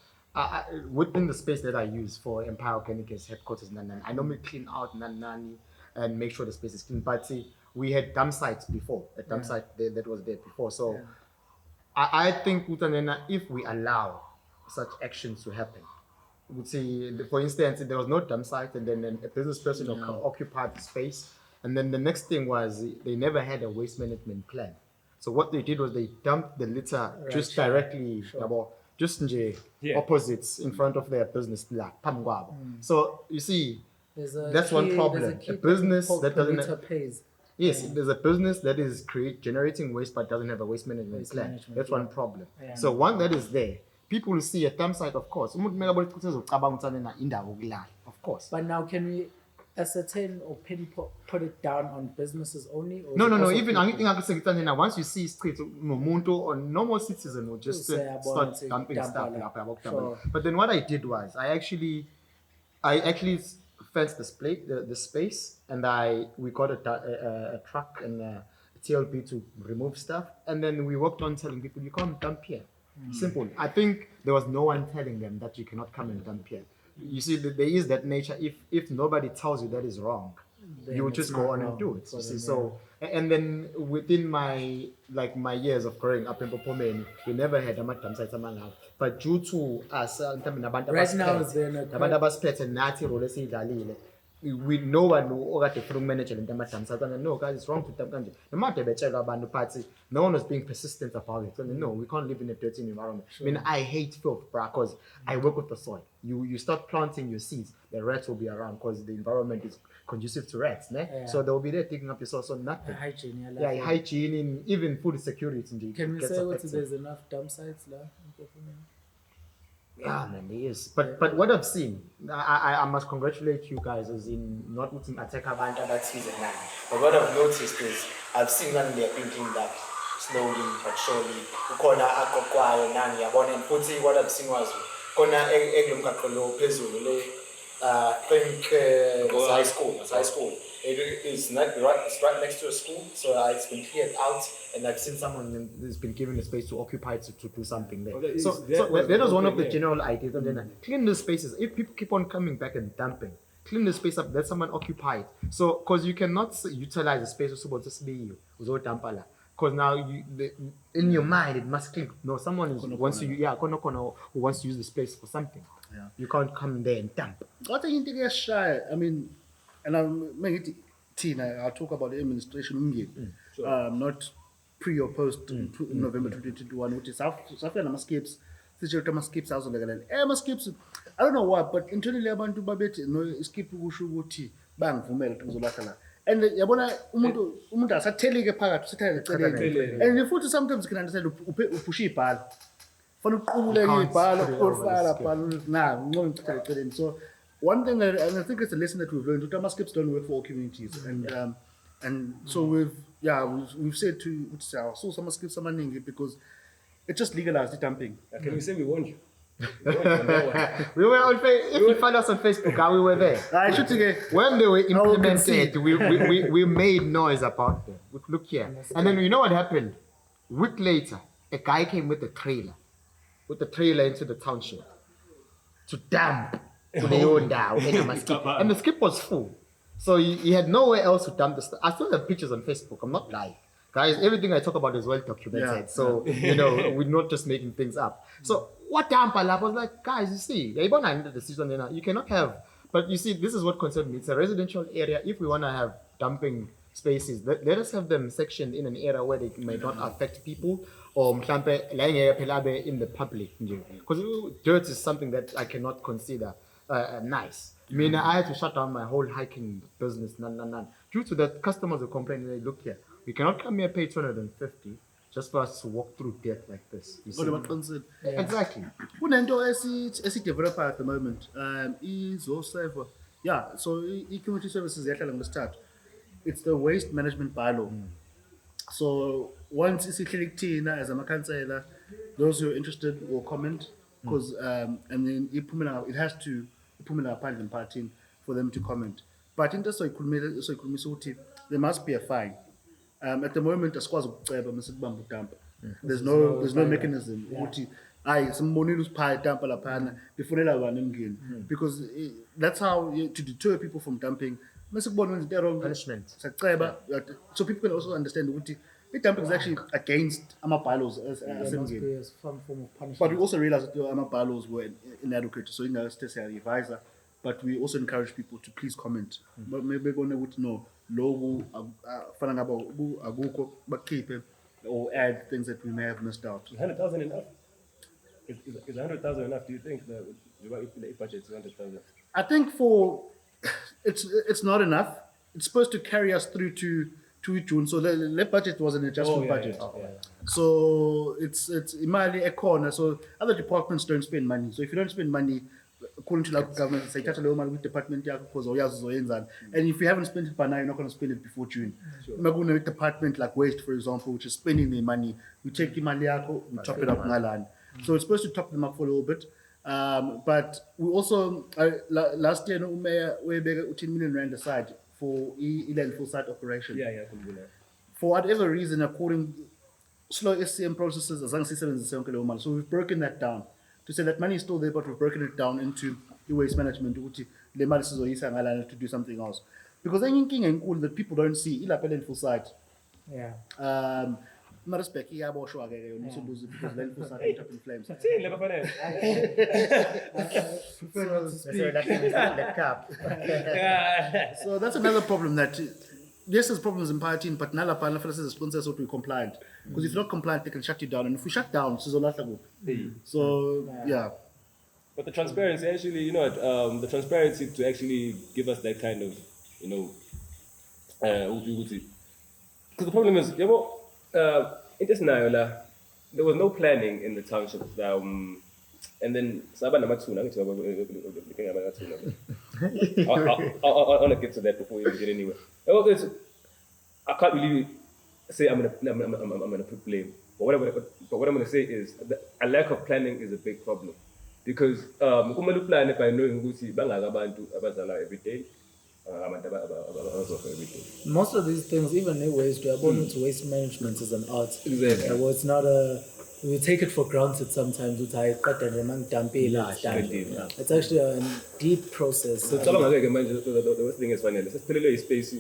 Speaker 4: within the space that I use for Empire Organic as headquarters, I normally clean out Nanani and make sure the space is clean. But see, we had dump sites before, a dump site that was there before. So I think if we allow such actions to happen, would say, for instance, there was no dump site, and then a business person occupied the space, and then the next thing was they never had a waste management plan. So what they did was they dumped the litter directly, just opposites in front of their business. So you see, that's one problem. A business that doesn't
Speaker 3: pays.
Speaker 4: Yes, there's a business that is generating waste but doesn't have a waste management plan. That's one problem. So one that is there. People will see a dump site, of course. Of course.
Speaker 3: But now, can we ascertain or put it down on businesses only? Or
Speaker 4: No. Even anything I can say, once you see streets, or normal citizen will just start dumping stuff.
Speaker 3: Sure.
Speaker 4: But then what I did was I actually fenced the space, and we got a truck and a TLB to remove stuff, and then we worked on telling people you can't dump here. Simple. I think there was no one telling them that you cannot come and dump here. You see, there is that nature. If nobody tells you that is wrong, then you will just go on and do it. You see, so and then within my years of growing up in Popomeni, we never had a dump site. But due to us,
Speaker 3: right now is there
Speaker 4: we no one who got the manager in the no guys, it's wrong to dump kanje. No matter the party, no one was being persistent about it. No, we can't live in a dirty environment. Sure. I mean, I hate filth, because I work with the soil. You start planting your seeds, the rats will be around because the environment is conducive to rats. So they will be there taking up your soil, so nothing.
Speaker 3: Hygiene,
Speaker 4: hygiene, in even food security.
Speaker 3: Can we say there's enough dump sites there?
Speaker 4: Yeah, man, there is. But what I've seen, I must congratulate you guys as in not putting attack about that season now. But what I've noticed is I've seen them they're thinking that slowly but surely. What I've seen was high school. It's right next to a school, so it's been cleared out, and I've seen someone who's been given a space to occupy to do something there. So that was one of the general ideas. And then clean the spaces. If people keep on coming back and dumping, clean the space up. Let someone occupy it. So because you cannot utilize the space because now in your mind it must clean. No, someone wants to who wants to use the space for something. Yeah. You can't come there and dump.
Speaker 2: I think you shy. I mean, and I'll talk about the administration Umngeni, not pre or post November 2021, which is after skips. Skips also skips. I don't know why, but internally abantu babethi no skip kusho ukuthi bangivumela ukuzolakala. And yabona umuntu asathelike phakathi usithele eceleni. And futhi sometimes you can understand upusha ibhala. Fana uqubule ibhala profile ibhala na ngcono uchithele eceleni. So one thing and I think it's a lesson that we've learned, Utama skips don't work for all communities. And so we've said to so some skips amaningi because it just legalized the dumping.
Speaker 1: Can we say we warned you?
Speaker 4: We were on if you follow us on Facebook, we were there.
Speaker 2: I should say
Speaker 4: When they were implemented, we made noise about them. Look here. And then you know what happened? A week later, a guy came with a trailer into the township to dump to the old down and the skip was full. So he had nowhere else to dump the stuff. I still have pictures on Facebook. I'm not lying. Guys, everything I talk about is well documented. So, we're not just making things up. So, what dump I was like, guys, you see, you cannot have. But you see, this is what concerned me. It's a residential area. If we want to have dumping spaces, let us have them sectioned in an area where they may not affect people or in the public. Because dirt is something that I cannot consider nice. I mean, I had to shut down my whole hiking business. Due to that, customers are complaining, they look here. We cannot come here pay 250 just for us to walk through dirt like this. You see? Exactly.
Speaker 2: Unento developer at the moment is also so community services it's the waste management bylaw. So once it's clear as a councillor, those who are interested will comment because and then it has to parliament party for them to comment. But in this there must be a fine. At the moment, as far as there's no mechanism. Because that's how to deter people from dumping.
Speaker 4: Punishment.
Speaker 2: So people can also understand the dumping is actually against our bylaws as
Speaker 3: some form of punishment.
Speaker 2: but we also realized that our bylaws were inadequate. So advisor, but we also encourage people to please comment. But maybe going to know logo keep it or add things that we may have missed out.
Speaker 1: Is 100,000 enough? Is 100,000 enough? Do you think the budget is 100,000?
Speaker 2: I think it's not enough. It's supposed to carry us through to June. So the budget was an adjustment budget. So it's imali a corner. So other departments don't spend money. So if you don't spend money, according to local government, say touch a low with department and if you haven't spent it by now, you're not going to spend it before June. Sure. With department like waste, for example, which is spending their money, we take the money out, we top it up ngalan. So it's supposed to top them up for a little bit. But we also last year we made 10 million rand aside for full site operation. For whatever reason, according slow SCM processes, so we've broken that down to say that money is still there, but we've broken it down into the waste management to do something else. Because I think that people don't see full site. Respect, because full site up in flames. So that's another problem that yes, there's problems in party, but Nala Panel is responsible to be compliant. Because if you're not compliant, they can shut you down. And if we shut down, so yeah.
Speaker 1: But the transparency, actually, the transparency to actually give us that kind of, because the problem is, in this Nayola, there was no planning in the township. And then I want to get to that before we even get anywhere. I can't really say I'm gonna put blame. But what I'm gonna say is that a lack of planning is a big problem. Because plan by knowing every day.
Speaker 3: Most of these things, even waste, we are born into waste management as an art.
Speaker 1: Exactly.
Speaker 3: It's not we take it for granted sometimes. It's actually a deep process.
Speaker 1: So the worst thing is Fanele. Let's put a space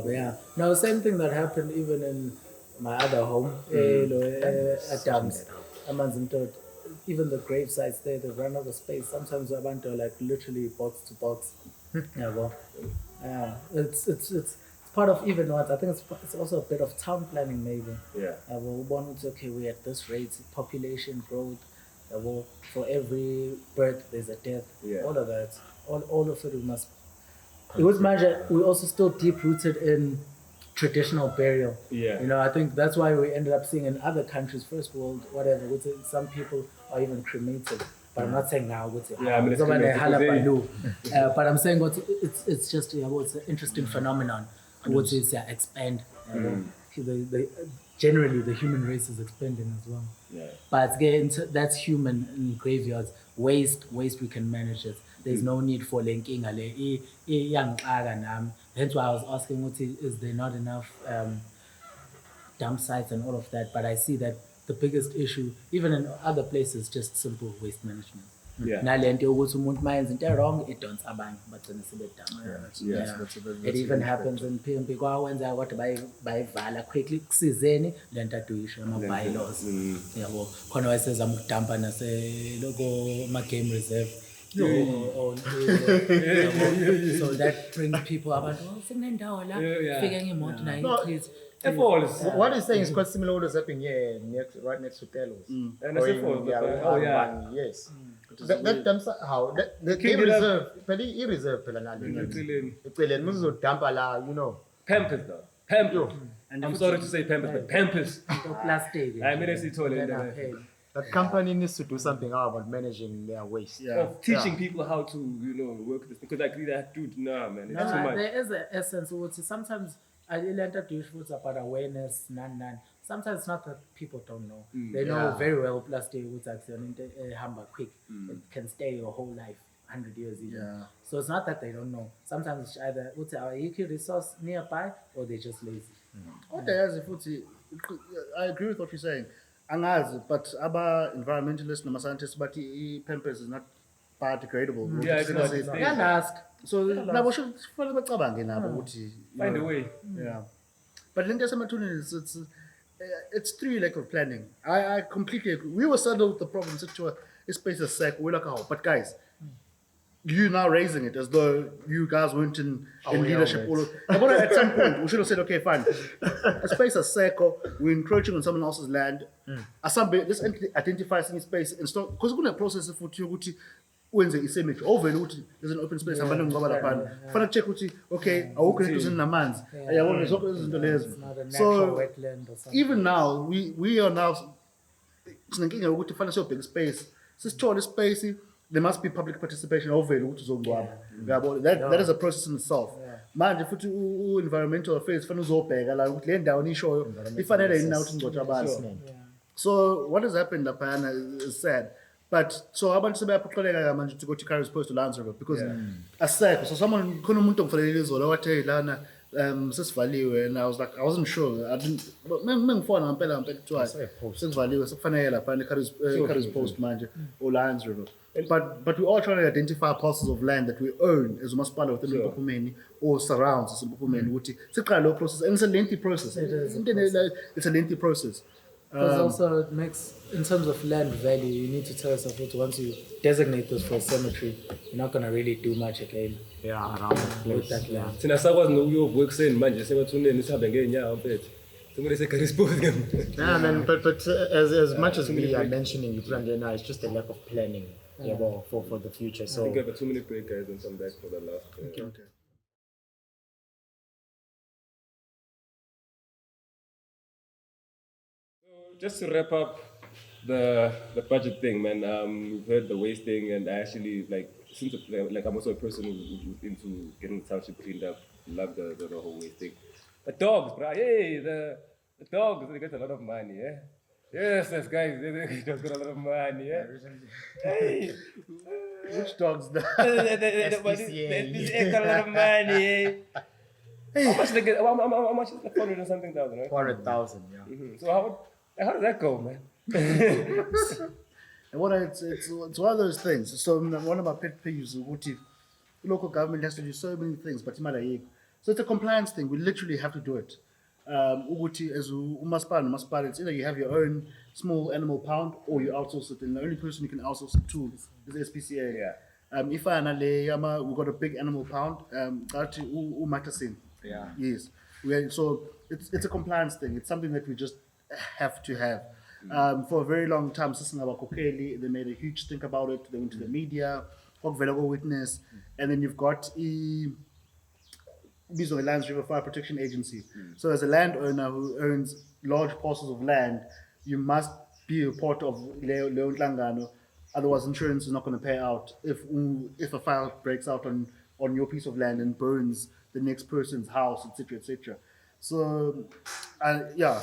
Speaker 3: yeah. Now, same thing that happened even in my other home, at Dams. Even the grave sites there, they run out of space. Sometimes I want to literally box to box. It's part of even what I think it's also a bit of town planning maybe. We're at this rate, population growth. For every birth there's a death. All of that, all of it we must it was manje, we also still deep rooted in traditional burial.
Speaker 1: Yeah.
Speaker 3: You know, I think that's why we ended up seeing in other countries, first world, whatever, some people are even cremated. But I'm not saying now,
Speaker 1: Yeah, I mean, it's cremated,
Speaker 3: but I'm saying it's just, it's an interesting phenomenon. What is expand. Generally, the human race is expanding as well.
Speaker 1: Yeah.
Speaker 3: But again, that's human in graveyards. Waste we can manage it. There's no need for linking. Hence why I was asking, is there not enough dump sites and all of that? But I see that the biggest issue, even in other places, just simple waste management.
Speaker 1: Yeah.
Speaker 3: Nalento ukuthi umuntu mayenza into wrong, idonsa abanye bagcina sebedama. It even happens in PMP kwawenza kodwa bayivala quickly kusizeni lento aduyisho ama-bylaws. Yabo khona wayesezama ukudampa naseloko ma-game reserve. So that brings people abantu sekunendawo la fike ngemoto nayo ichithe.
Speaker 4: What he's saying is quite similar to what's happening here, right next to Telos.
Speaker 1: And that's
Speaker 4: Yes. That dumps how the reserve, very reserve,
Speaker 1: Pampers though. Pampers. I'm sorry to say Pampers, but Pampers.
Speaker 3: Plastic.
Speaker 1: I mean, it's toilet.
Speaker 4: That company needs to do something about managing their waste.
Speaker 1: Of teaching people how to, work this because like that dude, nah, man, it's too much.
Speaker 3: There is an essence. Sometimes I learned to use about awareness, Sometimes it's not that people don't know. They know very well plastic would hammer quick. It can stay your whole life, 100 years even.
Speaker 2: Yeah.
Speaker 3: So it's not that they don't know. Sometimes it's either a resource nearby or they're just lazy.
Speaker 2: I agree with what you're saying. But our environmentalists and scientists, but Pampers is not biodegradable.
Speaker 1: Yeah, it's not.
Speaker 3: You can ask.
Speaker 2: So now we should follow
Speaker 1: Find a way.
Speaker 2: Yeah. But then there's it's through lack of planning. I completely agree. We were saddled with the problem to a space of sec. We're like, but guys, you now raising it as though you guys weren't in leadership. At some point, we should have said, okay, fine. A space of circle, we're encroaching on someone else's land. Let's identify some space and start, because we're going to process it for when the image over there's an open space. Find check okay, I walk into the man's. So even now, we are now thinking about to find a big space. This space. There must be public participation over that is a process in itself. Man, if you environmental affairs, so what has happened is sad. But so I want to go to Carrie's Post to answer because a sec, so someone couldn't for the value, and I was like, I wasn't sure. I didn't. But I'm twice. Value, Carrie's Post manager or Lions River. But we're all trying to identify parcels of land that we own as Maspala within Mpopomeni or surrounds Mpopomeni. It's a low process and it's a lengthy process. It's a lengthy process.
Speaker 3: Because also it makes, in terms of land value, you need to tell yourself that once you designate this for a cemetery, you're not going to really do much again.
Speaker 4: Around the place.
Speaker 3: That land.
Speaker 1: Since I was no work saying, man, just say to this happening, somebody say Carrie's Post.
Speaker 4: Yeah, man, but as much as we are mentioning it's just a lack of planning. For the future. So
Speaker 1: I think I have a 2-minute break, guys, and come back for the last.
Speaker 2: Okay.
Speaker 1: So just to wrap up the budget thing, man. We've heard the waste thing, and I actually since I'm also a person who's into getting the township cleaned up. Love the whole waste thing. The dogs, bro. Hey, the dogs, they get a lot of money, yeah. Yes, those guys, they just got a lot of money, yeah? Hey!
Speaker 2: Which dogs?
Speaker 1: SPCA. They got a lot of money. Hey. How much they get? How much is 400 and something thousand, right?
Speaker 4: 400,000, yeah.
Speaker 1: Mm-hmm. So how does that go, man?
Speaker 2: And it's one of those things. So one of my pet peeves is local government has to do so many things, but so it's a compliance thing. We literally have to do it. As umaspan, it's either you have your own small animal pound or you outsource it, and the only person you can outsource it to is SPCA.
Speaker 1: Yeah.
Speaker 2: If I we got a big animal pound, umatasin.
Speaker 4: Yeah.
Speaker 2: Yes. So it's a compliance thing. It's something that we just have to have. For a very long time, they made a huge stink about it. They went to the media, witness, and then you've got ibizwa nge-Lions River Fire Protection Agency. So as a landowner who owns large parcels of land, you must be a part of leyo nhlangano, otherwise insurance is not going to pay out if a fire breaks out on your piece of land and burns the next person's house, etc., etc. So,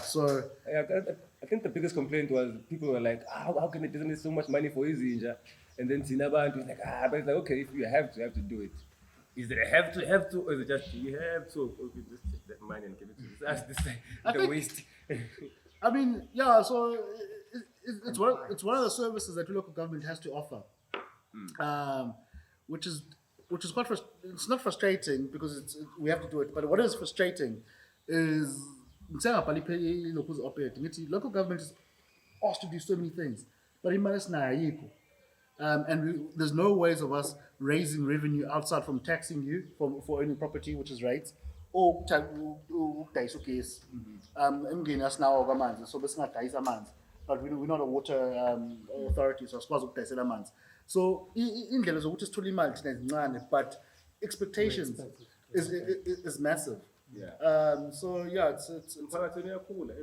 Speaker 2: so
Speaker 1: I think the biggest complaint was people were like, how can it doesn't need so much money for Izinja? And then Sinabantu was like, but it's like, okay, if you have to do it. Is it a have to, or is it just you have to? Okay, just take that money and give it to us. That's the waste.
Speaker 2: I mean, so it's one of the services that the local government has to offer, which is quite it's not frustrating because we have to do it. But what is frustrating is local government is asked to do so many things, but there's no ways of us raising revenue outside from taxing you for owning property, which is rates, or ukudayisa ugesi. Umngeni asinawo amanzi, so besingadayisa amanzi, but we're not a water authority, so asikwazi ukudayisela amanzi. So indlela zokuthi sithole imali thina zincane, but expectations is massive.
Speaker 1: Yeah.
Speaker 2: So yeah, it's
Speaker 1: Umphakathi uyakhula,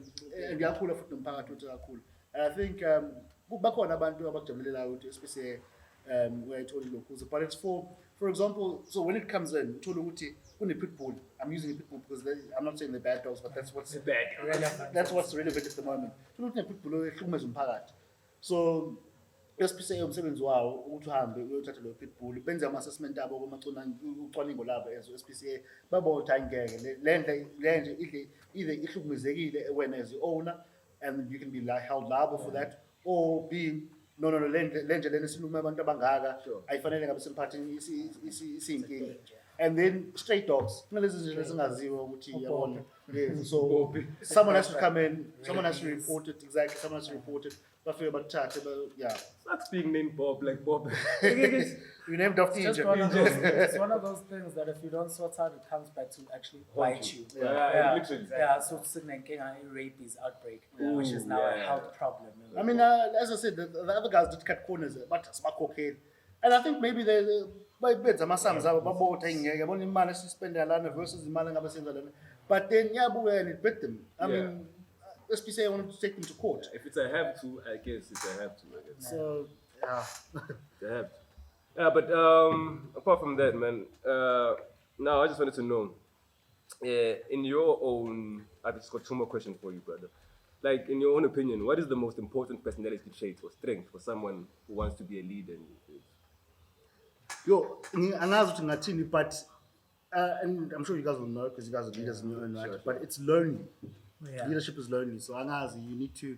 Speaker 2: ngiyakhula futhi nomphakathi uthi kakhulu. And I think bakhona abantu abakujabulela ukuthi SPCA uyayithola lokhu, but it's for example, so when it comes in, uthola ukuthi kune pit bull. I'm using a pit bull because I'm not saying they're bad dogs, but that's what's relevant at the moment. Uthola ukuthi pit bull ehlukumeza umphakathi. So SPCA umsebenzi wawo ukuthi uhambe uyothatha lo pit bull, benze ama-assessment abo ucwaningo labo as SPCA, babona ukuthi angeke le nje either ihlukumezekile wena as the owner, and you can be held liable for that, or being no lenje lena silume abantu abangaka ayifanele ngabe semphathini isiyinkinga. And then stray dogs, kunalezi zinto ezingaziwa ukuthi yabona. So someone has to come in, someone has to report it, exactly, someone has to report it. Bafika bathathe, yeah.
Speaker 1: That's being named Bob, like Bob.
Speaker 2: You named after
Speaker 3: It's
Speaker 2: Egypt.
Speaker 3: one of those things that if you don't sort out, it comes back to actually bite you.
Speaker 1: Literally.
Speaker 3: Yeah, so rabies outbreak, which is now a health problem.
Speaker 2: I mean, as I said, the other guys did cut corners, but smoke cocaine. And I think maybe by beds, my sons are about 10 years, only man to spend their land versus the man of. But then, and it bit them. I mean, SPCA wanted to take them to court.
Speaker 1: If it's a have to, I guess it's a have to. I guess.
Speaker 2: So, yeah.
Speaker 1: They have to. Yeah, but apart from that, man, now I just wanted to know, in your own, I've just got two more questions for you, brother. Like, in your own opinion, what is the most important personality trait or strength for someone who wants to be a leader?
Speaker 2: But and I'm sure you guys will know because you guys are leaders in your own right. But it's lonely.
Speaker 3: Yeah.
Speaker 2: Leadership is lonely. So you need to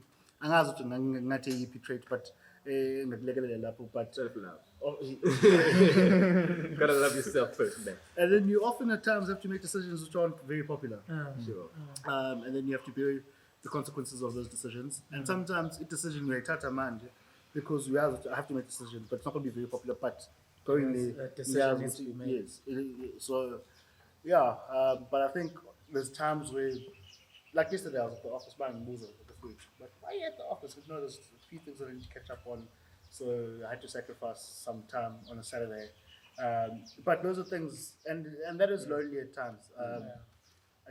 Speaker 2: trait, but but
Speaker 1: Self-love. Gotta love yourself first, man.
Speaker 2: And then you often at times have to make decisions which aren't very popular.
Speaker 1: Sure.
Speaker 2: And then you have to bear the consequences of those decisions. And sometimes a decision you tata mind because we have to make decisions, but it's not going to be very popular. But going
Speaker 3: a decision needs to be made.
Speaker 2: Yes. So yeah, but I think there's times where, like yesterday, I was at the office buying booze at the fridge. But why at the office? Because there's a few things that I need to catch up on. So I had to sacrifice some time on a Saturday. But those are things, and that is lonely at times. I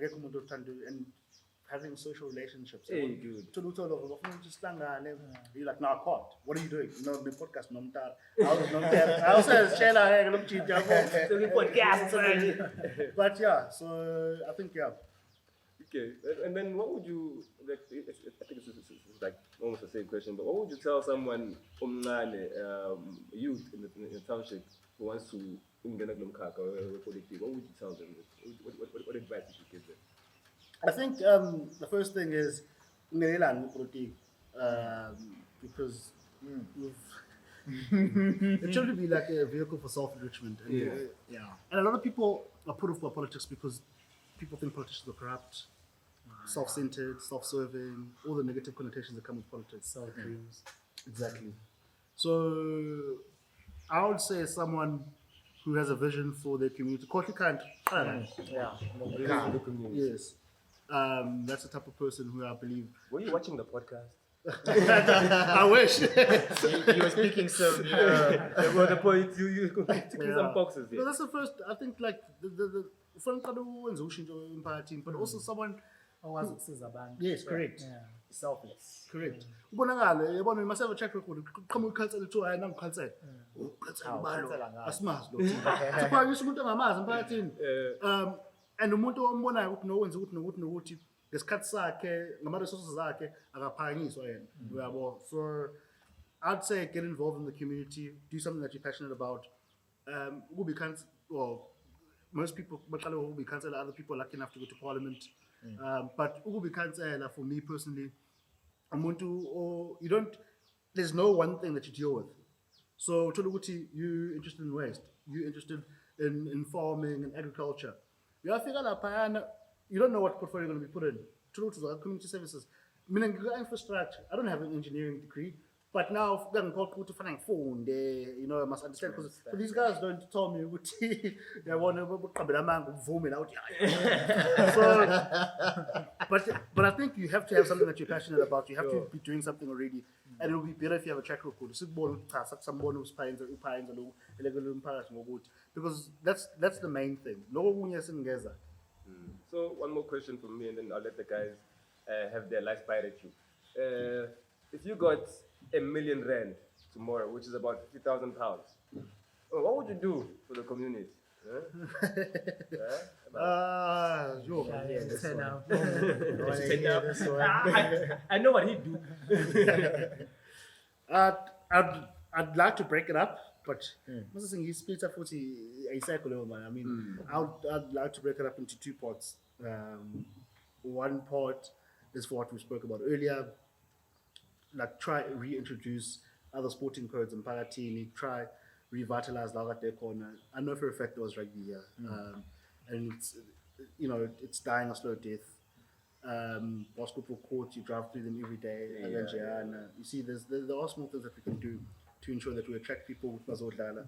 Speaker 2: get and having social relationships.
Speaker 1: Hey, dude.
Speaker 2: You're like, no, I can't. What are you doing? You know, the podcast. I also have podcast. But yeah, so I think, yeah.
Speaker 1: Okay, and then what would you, like, I think it's like almost the same question, but what would you tell someone, youth in the township who wants to Umngeni Mnikathi or what would you tell them? What advice would you give them?
Speaker 2: I think the first thing is because it should be like a vehicle for self-enrichment. And, and a lot of people are put off by politics because people think politicians are corrupt, self-centered, self-serving, all the negative connotations that come with politics.
Speaker 3: Self-dreams.
Speaker 2: Exactly. So I would say someone who has a vision for their community. Yes. That's the type of person who I believe.
Speaker 1: Were you watching the podcast?
Speaker 2: I wish.
Speaker 4: You were speaking some.
Speaker 1: Well, the point you ticking some boxes
Speaker 2: No,
Speaker 1: here.
Speaker 2: that's the first. I think like the front but also someone.
Speaker 3: Okwazi ukusiza abantu.
Speaker 2: Yes, correct.
Speaker 3: Yeah.
Speaker 4: Selfless.
Speaker 2: Correct. Ubonakala yabona mase have a track record. Qhamuka ukhansela uthiwa hayi nangikhansela. Ukhansela ubalo.
Speaker 4: ukhansela ngani?
Speaker 2: Asimazi lo. Siphakisa umuntu angamazi emphakathini. And umuntu ombonayo ukuthi nowenza ukuthi nokuthi ngesikhathi sakhe ngama resources zakhe akaphakanyiswa yena. Uyabo. So I'd say get involved in the community, do something that you're passionate about. Ube well, most people will be councillor, other people are lucky enough to go to parliament. But ube councillor for me personally, you don't, there's no one thing that you deal with. So you interested in waste, you interested in farming and agriculture. You don't know what portfolio you're going to be put in. Community services. Meaning infrastructure. I don't have an engineering degree. But now, you know, I must understand because these guys don't tell me what they want to vomit out. But I think you have to have something that you're passionate about. You have to be doing something already, and it will be better if you have a track record. Because that's the main thing.
Speaker 1: So one more question from me, and then I'll let the guys have their life pirate you. If you got R1 million tomorrow, which is about £50,000, what would you do for the community? I know what he'd do.
Speaker 2: I'd like to break it up, but he splits up a cycle, man. I mean, I'd like to break it up into two parts. One part is for what we spoke about earlier, like try reintroduce other sporting codes in Paratini, try revitalize Lagate Corner. I know for a fact there was rugby here, and it's dying a slow death. Basketball courts, you drive through them every day. You see, there are small things that we can do to ensure that we attract people with Mazodlala.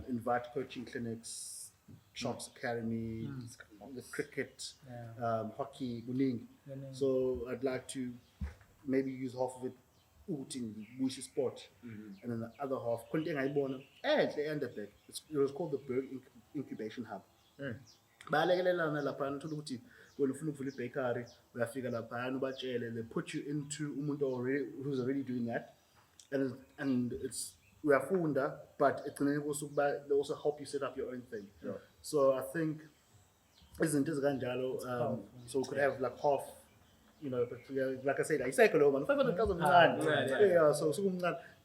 Speaker 2: Invite coaching clinics, Sharks Academy, the cricket, hockey, Guning. So I'd like to maybe use half of it in Bushi Sport, and then the other half, it was called the Berg Incubation Hub. They put you into umuntu who's already doing that, and it's we are founder, but it can also they also help you set up your own thing. So I think isn't this Ganjalo? So we could have like half. You know, but like I said, I cycle over 500,000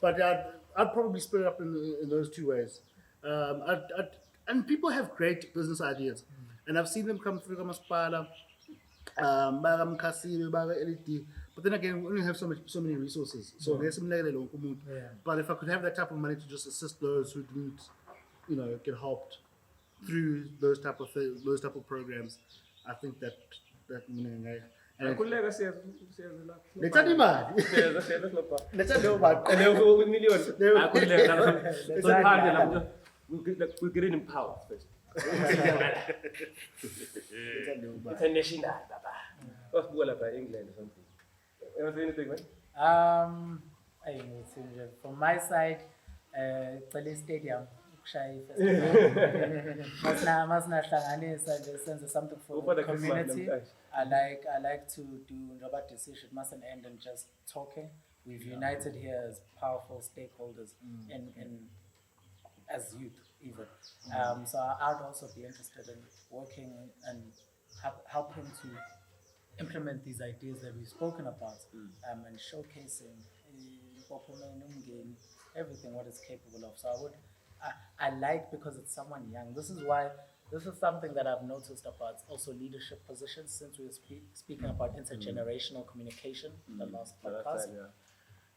Speaker 2: but I'd probably split it up in those two ways. And people have great business ideas, and I've seen them come through Kamaspala, LED. But then again, we only have so many resources. So there's some but if I could have that type of money to just assist those who didn't, get helped through those type of programs, I think that.
Speaker 1: And
Speaker 2: let's talk about
Speaker 1: with millions. We're getting empowered first. It's a national, Baba. What's by England or something? You say anything, man?
Speaker 3: From my side, Cllr Stadium. Something for the community. I like to do Robert decision mustn't end in just talking. We've united here as powerful stakeholders in as youth even. So I'd also be interested in working and helping to implement these ideas that we've spoken about, and showcasing Umngeni, everything what it's capable of. So I like because it's someone young. This is something that I've noticed about also leadership positions since we were speaking about intergenerational communication in the last podcast.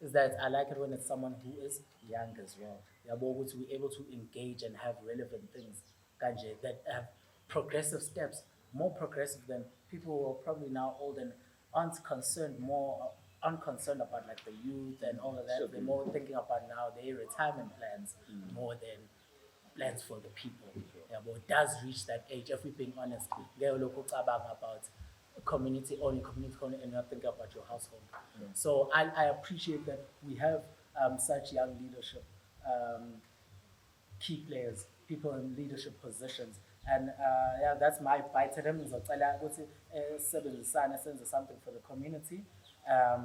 Speaker 3: Is that I like it when it's someone who is young as well. They're able to be able to engage and have relevant things that have progressive steps, more progressive than people who are probably now old and aren't concerned about like the youth and all of that. They're more thinking about now their retirement plans more than plans for the people. But it does reach that age, if we're being honest. They're about community owned, and not think about your household. So I appreciate that we have such young leadership, key players, people in leadership positions. And yeah, that's my bite at him. Ngizocela ukuthi sisebenzisane senze something for the community.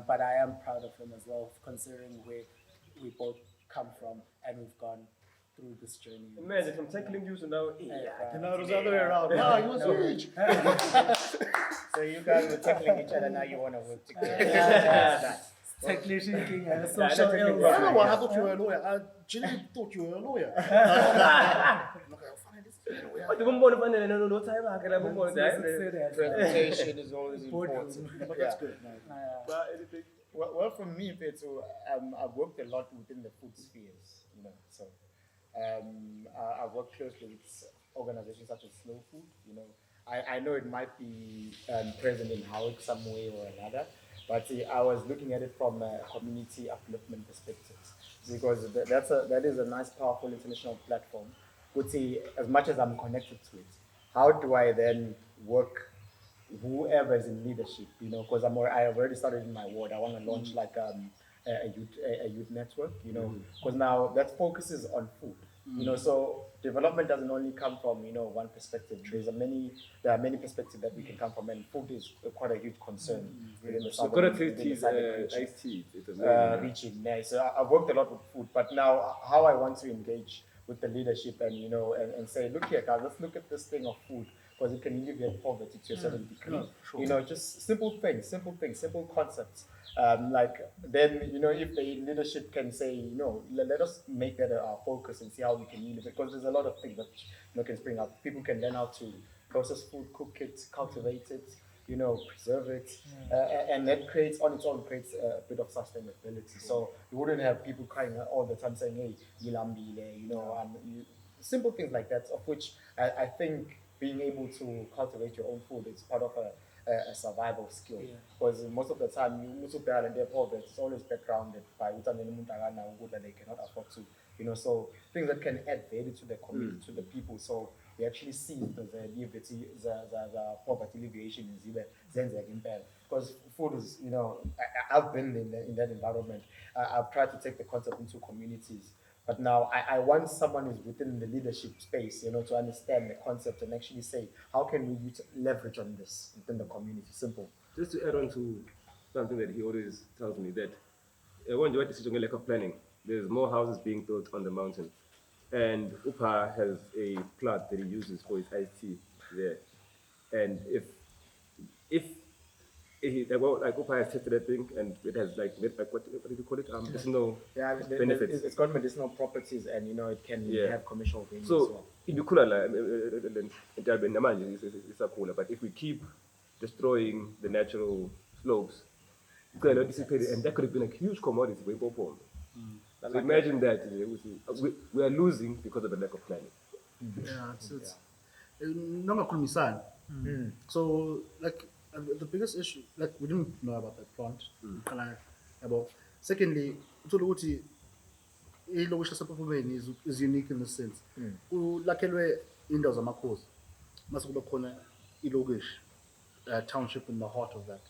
Speaker 3: But I am proud of him as well, considering where we both come from and we've gone through this journey.
Speaker 1: Imagine from tackling you to now.
Speaker 2: No, it was the other way around. No, you was rich.
Speaker 4: So you guys were tackling each other, now you want to work together.
Speaker 3: Yes. Technician king and social ills.
Speaker 2: I don't know why I thought you were a lawyer. I genuinely thought you were a lawyer.
Speaker 1: But the woman Fanele no time I can have more
Speaker 4: Presentation is always important.
Speaker 2: But that's good, man.
Speaker 1: But anything.
Speaker 4: Well, from me, Petro, I've worked a lot within the food spheres, you know. So, I've worked closely with organizations such as Slow Food. You know, I know it might be present in Howard some way or another, but I was looking at it from a community upliftment perspective, because that is a nice, powerful international platform. Would say, as much as I'm connected to it, how do I then work? Whoever is in leadership, you know, because I have already started in my ward. I want to launch like a youth network, you know, because now that focuses on food, you know. So development doesn't only come from, you know, one perspective. There are many perspectives that we can come from, and food is quite a huge concern within the
Speaker 1: So
Speaker 4: southern
Speaker 1: iced tea.
Speaker 4: region. Yeah. So I've worked a lot with food, but now how I want to engage with the leadership and, you know, and say, look here, guys, let's look at this thing of food, because it can alleviate poverty to a certain degree.
Speaker 2: Sure.
Speaker 4: You know, just simple things, simple concepts. Like then, you know, if the leadership can say, you know, let us make that our focus and see how we can use it, because there's a lot of things that, you know, can spring up. People can learn how to process food, cook it, cultivate it, you know, preserve it, and that creates on its own a bit of sustainability. So you wouldn't have people crying all the time saying, "Hey, yilambile," you know, simple things like that. Of which I think being able to cultivate your own food is part of a survival skill. Because most of the time, you and their poverty is always backgrounded by what that they cannot afford to, you know. So things that can add value to the community, to the people. So we actually see the poverty alleviation in Zimbabwe. Because food is, you know, I've been in that environment. I've tried to take the concept into communities. But now I want someone who's within the leadership space, you know, to understand the concept and actually say, how can we leverage on this within the community? Simple.
Speaker 1: Just to add on to something that he always tells me, that when you decision lack of planning, there's more houses being built on the mountain. And Upa has a plant that he uses for his iced tea there. And if like Upa has tested that thing, and it has like what do you call it? Medicinal benefits.
Speaker 4: It's got medicinal properties, and, you know, it can have commercial gains as
Speaker 1: So
Speaker 4: well.
Speaker 1: in the cooler, it's a cooler. But if we keep destroying the natural slopes, it's not dissipated, and that could have been a huge commodity way before. So imagine that we are losing because of the lack of planning.
Speaker 2: Yeah, it's Nongakhulumisana. So, like, the biggest issue, like, we didn't know about that plant. Secondly, ilokishi lasePhofumeni is unique in the sense. Lakhelwe indawo zamakhosi, mase kube khona ilokishi, township in the heart of that.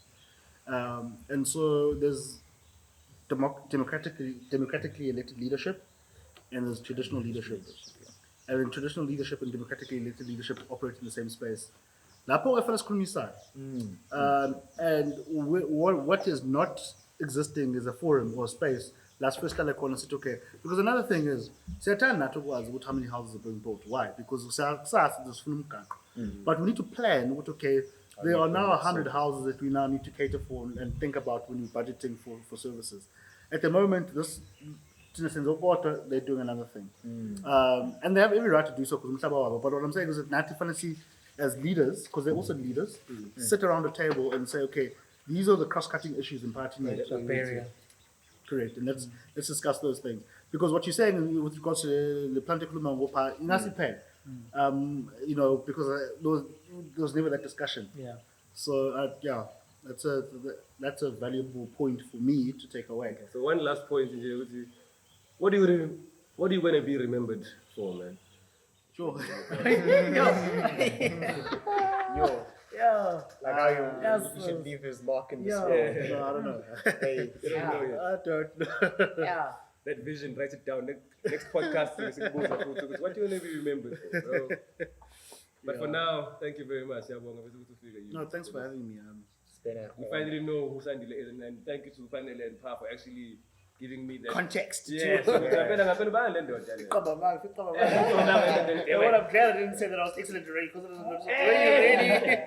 Speaker 2: And so there's democratically elected leadership, and there's traditional leadership. And then traditional leadership and democratically elected leadership operate in the same space. Lapho efana sikhulumisana. And what is not existing is a forum or space. Last first khona sithi, okay, because another thing is siyathanda nathi ukwazi ukuthi how many houses are being built. Why? Because sasazi sifuna umgaqo. But we need to plan with, okay, there are now 100 houses that we now need to cater for and think about when we're budgeting for services. At the moment, this in the sense of water, they're doing another thing. And they have every right to do so, but what I'm saying is that Nathi Fanele as leaders, because they're also leaders, sit around the table and say, okay, these are the cross-cutting issues in party. Correct, and let's discuss those things. Because what you're saying with regards to the planting wopa, you know, because there was never that discussion.
Speaker 3: Yeah.
Speaker 2: So yeah, that's a valuable point for me to take away.
Speaker 1: Okay, so one last point, what do you want to be remembered for, man?
Speaker 2: Sure.
Speaker 3: Yeah.
Speaker 4: Like how
Speaker 3: Yes,
Speaker 4: you should leave his mark in this
Speaker 3: Yeah.
Speaker 4: world.
Speaker 2: No, I don't know.
Speaker 4: Hey,
Speaker 1: You don't know yet.
Speaker 2: I don't know.
Speaker 3: Yeah.
Speaker 1: That vision, write it down. Next podcast, what do you want to be remembered for, bro? But for now, thank you very much.
Speaker 2: No, thanks for having me.
Speaker 4: it's been a
Speaker 1: We finally know who Sandile is, and thank you to Fanele and Pa for actually giving me that
Speaker 2: Context.
Speaker 1: Yes.
Speaker 2: What I'm glad I didn't say that I was excellent already because it was already.